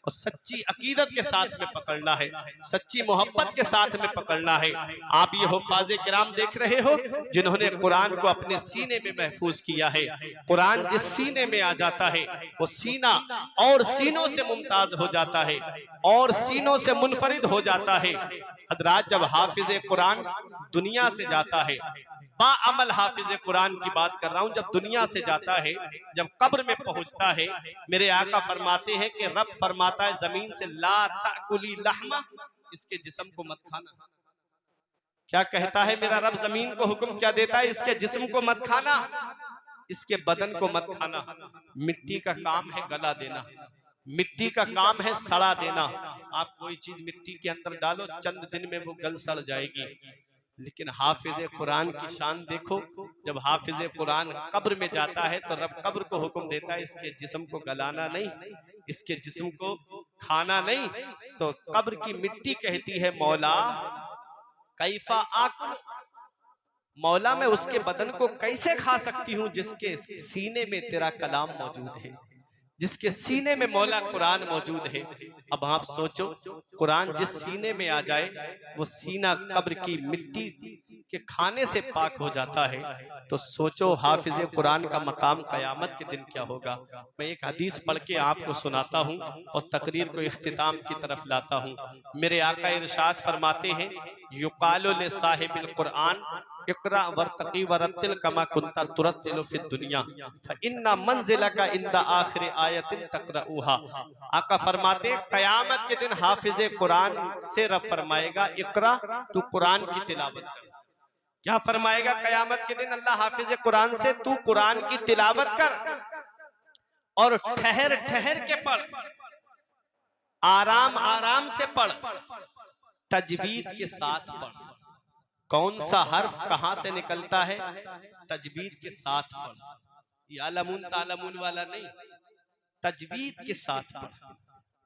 Speaker 1: और सच्ची अकीदत के साथ में पकड़ना है, सच्ची मोहब्बत के साथ में पकड़ना है। आप ये हुफ़ाज़े किराम देख रहे हो जिन्होंने कुरान को अपने सीने में महफूज किया है। कुरान जिस सीने में आ जाता है वो सीना और सीनों से मुमताज हो जाता है और सीनों से मुनफरिद हो जाता है। हज़रात, जब हाफिज़े कुरान दुनिया से जाता है, बाअमल हाफिज़े कुरान की बात कर रहा हूं, जब दुनिया से जाता है, जब कब्र में पहुंचता है, मेरे आका फरमाते हैं कि रब फरमाता है जमीन से, ला ताकुली लहमा, इसके जिस्म को मत खाना। क्या कहता है मेरा रब? जमीन को हुक्म क्या देता है? इसके जिस्म को मत खाना, इसके बदन को मत खाना। मिट्टी का काम है गला देना, मिट्टी का काम है सड़ा देना। आप कोई चीज मिट्टी के अंदर डालो, चंद दिन में वो गल सड़ जाएगी। लेकिन हाफिज़े कुरान की शान देखो, जब हाफिज़े कुरान कब्र में जाता है तो रब कब्र को हुक्म देता है इसके जिस्म को गलाना नहीं, इसके जिस्म को खाना नहीं। तो कब्र की मिट्टी कहती है, मौला कैफा आकुल, मौला मैं उसके बदन को कैसे खा सकती हूँ जिसके सीने में तेरा कलाम मौजूद है, जिसके सीने में मौला कुरान मौजूद है। अब आप सोचो, कुरान जिस सीने में आ जाए वो सीना कब्र की मिट्टी के खाने से पाक हो जाता है, तो सोचो हाफिज़े कुरान का मकाम क़यामत के दिन क्या होगा। मैं एक हदीस पढ़ के आपको सुनाता हूँ और तकरीर को इख्तिताम की तरफ लाता हूँ। मेरे आका इरशाद फरमाते हैं, युकालु ले साहिबिल कुरान इक़रा वर्तक़ी वरत्तिल कमा कुन्ता तुरत्तिलु फ़िद दुनिया फ़इन्ना मंज़िलका इंदा आखिर आयतिन तक़रऊहा। आका फरमाते क़यामत के दिन हाफिज़े कुरान से रब फरमाएगा, इक़रा, तू कुरान की तिलावत कर। क्या फरमाएगा क़यामत के दिन अल्लाह हाफिज़े कुरान से? तू कुरान की तिलावत कर और ठहर ठहर के पढ़, आराम आराम से पढ़, तजवीद के साथ पढ़। कौन सा हर्फ कहां से निकलता है? तजवीद के साथ पढ़। यालमून तालमून वाला नहीं, तजवीद के साथ पढ़,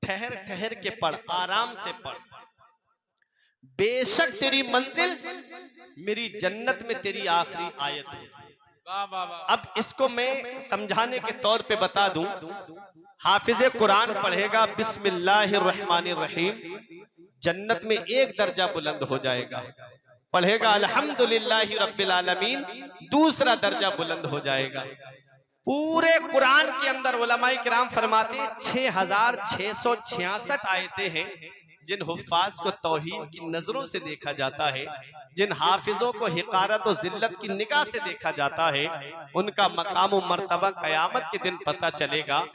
Speaker 1: ठहर ठहर के पढ़, आराम से पढ़। बेशक तेरी मंजिल मेरी जन्नत में तेरी आखिरी आयत है। अब इसको मैं समझाने के तौर पे बता दूं, हाफिज़े कुरान पढ़ेगा बिस्मिल्लाहिर्रहमानिर्रहीम, जन्नत में एक दर्जा बुलंद हो जाएगा। पढ़ेगा अल्हम्दुलिल्लाहि रब्बिल आलमीन, दूसरा दर्जा बुलंद हो जाएगा। पूरे कुरान के अंदर उलमाए किराम फरमाते 6666 आयतें हैं जिन हुफ़ाज़ को तौहीद की नजरों से देखा जाता है, जिन हाफिजों को हिकारत और जिल्लत की निगाह से देखा जाता है, उनका मकाम और मर्तबा क़यामत के दिन पता चलेगा।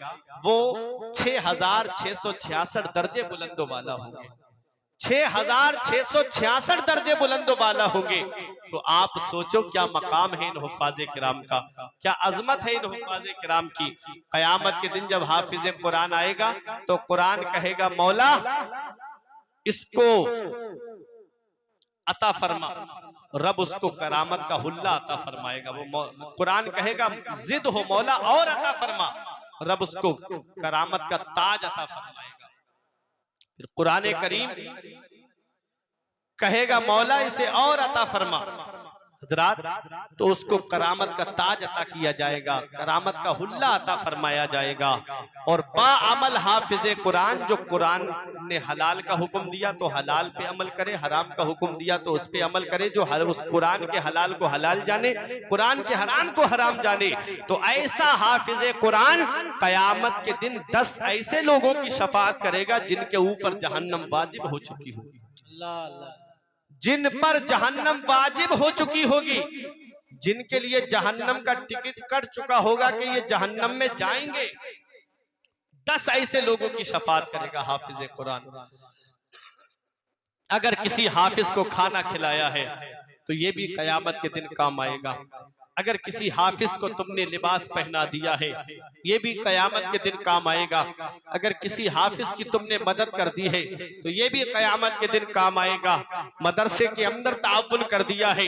Speaker 1: वो 6666 दर्जे बुलंदो वाला होंगे, 6666 दर्जे बुलंदो वाला होंगे। तो आप सोचो क्या मकाम है इन हुफ़ाज़े किराम का, क्या अजमत है इन हुफ़ाज़े किराम की। क़यामत के दिन जब हाफिज़े कुरान आएगा तो कुरान कहेगा, मौला इसको अता फरमा, रब उसको करामत का हुल्ला अता फरमाएगा। वो कुरान कहेगा, जिद हो मौला और अता फरमा, रब उसको करामत का ताज अता फरमाएगा। फिर कुरान करीम कहेगा, मौला इसे और अता फरमा, हजरात, तो उसको करामत का ताज अता किया जाएगा, करामत का हुल्ला अता फरमाया जाएगा। और बाअमल हाफिज़े कुरान, जो कुरान ने हलाल का हुक्म दिया तो हलाल पे अमल करे, हराम का हुक्म दिया तो उस पे अमल करे, जो उस कुरान के हलाल को हलाल जाने, कुरान के हराम को हराम जाने। तो ऐसा हाफिज़े कुरान कयामत के दिन 10 ऐसे लोगों की शफाअत करेगा जिनके ऊपर जहन्नम वाजिब हो चुकी होगी,
Speaker 2: अल्लाह अल्लाह,
Speaker 1: जिन पर जहन्नम वाजिब हो चुकी होगी, जिनके लिए जहन्नम का टिकट कट चुका होगा कि ये जहन्नम में जाएंगे, 10 ऐसे लोगों की शफाअत करेगा हाफिज़े कुरान। अगर किसी हाफिज को खाना खिलाया है तो ये भी कयामत के दिन काम आएगा। अगर किसी हाफिज को तुमने लिबास पहना दिया है, ये भी कयामत के दिन काम आएगा। अगर किसी हाफिज की तुमने मदद कर दी है तो ये भी कयामत के दिन काम आएगा। मदरसे के अंदर ताउन कर दिया है,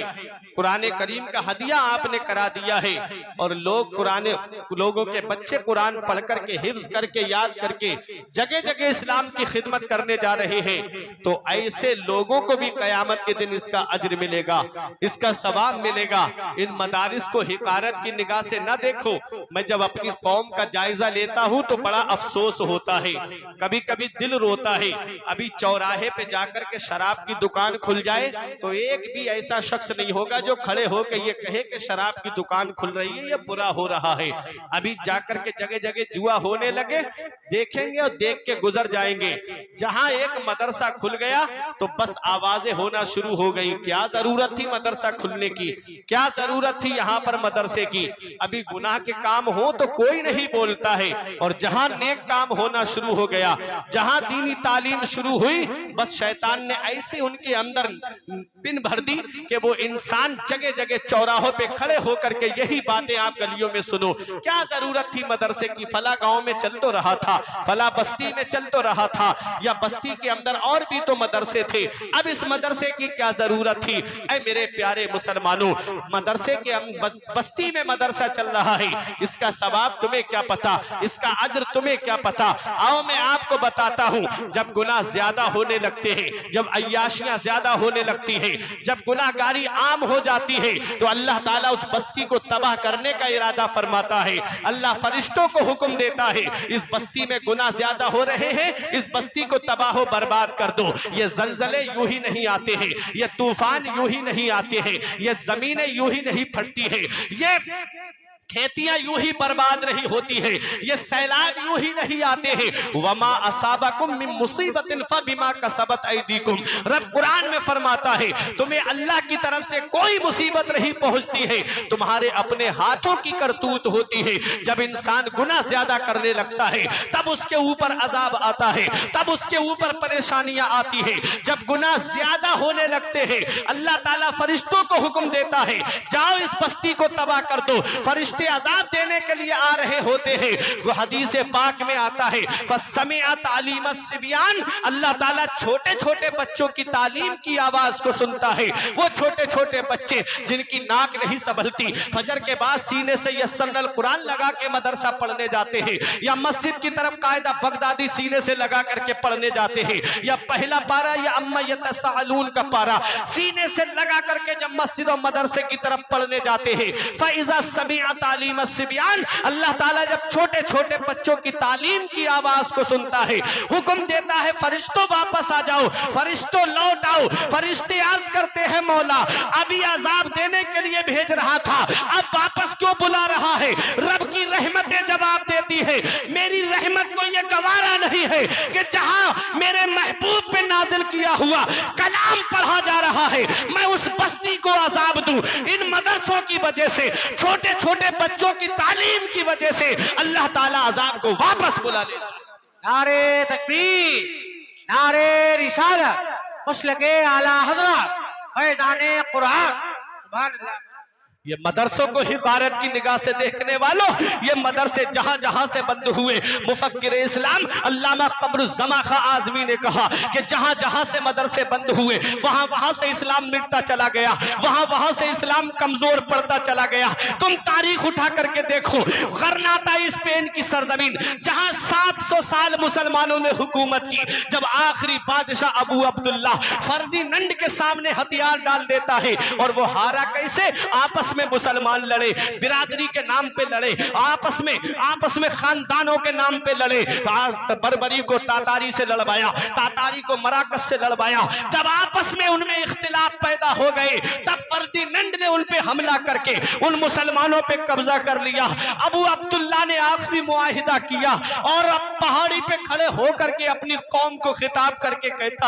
Speaker 1: कुरान करीम का हदिया आपने करा दिया है, और लोगों के बच्चे कुरान पढ़ करके हिफ्ज करके याद करके जगह जगह इस्लाम की खिदमत करने जा रहे हैं, तो ऐसे लोगों को भी कयामत के दिन इसका अज्र मिलेगा, इसका सवाब मिलेगा। इन मदारिस को हिकारत की निगाह से न देखो। मैं जब अपनी कौम का जायजा लेता हूं तो बड़ा अफसोस होता है, कभी कभी दिल रोता है। अभी चौराहे पे जाकर के शराब की दुकान खुल जाए तो एक भी ऐसा शख्स नहीं होगा जो खड़े होकर ये कहे कि शराब की दुकान खुल रही है, ये बुरा हो रहा है। अभी जाकर के जगह जगह जुआ होने लगे, देखेंगे और देख के गुजर जाएंगे। जहां एक मदरसा खुल गया तो बस आवाजें होना शुरू हो गई, क्या जरूरत थी मदरसा खुलने की, क्या जरूरत थी यहाँ पर मदरसे की। अभी गुनाह के काम हो तो कोई नहीं बोलता है, और जहां नेक काम होना शुरू हो गया, जहां दीनी तालीम शुरू हुई, बस शैतान ने ऐसे उनके अंदर पिन भर दी कि वो इंसान जगह जगह चौराहों पे खड़े होकर के यही बातें आप गलियों में सुनो। क्या जरूरत थी मदरसे की, फला गांव में चल तो रहा था, फला बस्ती में चल तो रहा था, या बस्ती के अंदर और भी तो मदरसे थे, अब इस मदरसे की क्या जरूरत थी। ऐ मेरे प्यारे मुसलमानों, मदरसे के बस्ती में मदरसा चल रहा है, इसका सवाब तुम्हें क्या पता, इसका अज्र तुम्हें क्या पता। आओ मैं आपको बताता हूं, जब गुनाह ज्यादा होने लगते हैं, जब अय्याशियां ज्यादा होने लगती है, जब गुनाहगारी आम हो जाती है, तो अल्लाह ताला उस बस्ती को तबाह करने का इरादा फरमाता है। अल्लाह फरिश्तों को हुक्म देता है, इस बस्ती में गुनाह ज्यादा हो रहे हैं, इस बस्ती को तबाह बर्बाद कर दो। ये जलजले यूं ही नहीं आते हैं, ये तूफान यूं ही नहीं आते हैं, ये जमीनें यूं ही नहीं फटती है, ये खेतियां यूं ही बर्बाद नहीं होती है, ये सैलाब यूं ही नहीं आते हैं। वमा असाबकुम मिन मुसीबतिन फबिमा कसबत ऐदीकुम, रब कुरान में फरमाता है तुम्हें अल्लाह की तरफ से कोई मुसीबत नहीं पहुंचती है, तुम्हारे अपने हाथों की करतूत होती है। जब इंसान गुनाह ज्यादा करने लगता है तब उसके ऊपर अजाब आता है, तब उसके ऊपर परेशानियां आती है। जब गुनाह ज्यादा होने लगते हैं, अल्लाह ताला फरिश्तों को हुक्म देता है जाओ इस बस्ती को तबाह कर दो, फरिश्ते अजाब देने के लिए आ रहे होते हैं। वो हदीस पाक में आता है फसमिअ तालीम सिबियान, अल्लाह ताला छोटे छोटे बच्चों की तालीम की आवाज को सुनता है। वो छोटे छोटे बच्चे जिनकी नाक नहीं संभलती, फजर के बाद सीने से यस्सरल कुरान लगा के मदरसा पढ़ने जाते हैं, या मस्जिद की तरफ कायदा बगदादी सीने से लगा करके पढ़ने जाते हैं, या पहला पारा या अम्मा यतसाअलून का पारा सीने से लगा करके जब मस्जिद और मदरसे की तरफ पढ़ने जाते हैं, फइज़ा समिअ तालीम सिबियान, अल्लाह ताला जब छोटे छोटे बच्चों की तालीम की आवाज को सुनता है, हुक्म देता है फरिश्तों वापस आ जाओ, फरिश्तों लौट आओ। फरिश्ते अर्ज करते हैं मौला अभी अजाब देने के लिए भेज रहा था, अब वापस क्यों बुला रहा है। रब की रहमतें जवाब देती है मेरी रहमत को यह गवारा नहीं है कि जहां मेरे महबूब पे नाजिल किया हुआ कलाम पढ़ा जा रहा है मैं उस बस्ती को अजाब दूं। इन मदरसों की वजह से, छोटे छोटे बच्चों की तालीम की वजह से अल्लाह ताला अजाब को वापस बुला लेता है।
Speaker 2: नारे तकबीर, नारे रिसालत, मसलके आला हज़रत, फैज़ाने कुरान, सुभान अल्लाह।
Speaker 1: ये मदरसों को हिकारत की निगाह से देखने वालों, ये मदरसे जहां जहां से बंद हुए, मुफक्किर इस्लाम अल्लामा कब्रुज़्ज़मा खां आज़मी ने कहा कि जहां जहां से मदरसे बंद हुए वहां वहां से इस्लाम मिटता चला गया, वहां वहां से इस्लाम कमजोर पड़ता चला गया। तुम तारीख उठा करके देखो, गरनाता स्पेन की सरजमीन जहां 700 साल मुसलमानों ने हुकूमत की, जब आखिरी बादशाह अबू अब्दुल्ला फर्दिनंद के सामने हथियार डाल देता है, और वो हारा कैसे? आपस में मुसलमान लड़े, बिरादरी के नाम पे लड़े, आपस में खानदानों के नाम पे लड़े। बर्बरी को तातारी से लड़वाया, तातारी को मराकस से लड़वाया। जब आपस में उनमें इख्तिलाफ पैदा हो गए, तब फर्दिनंद ने उन पे हमला करके उन मुसलमानों पे कब्जा कर लिया। अबू अब्दुल्ला ने आखिरी मुआहिदा किया और अब पहाड़ी पे खड़े होकर के अपनी कौम को खिताब करके कहता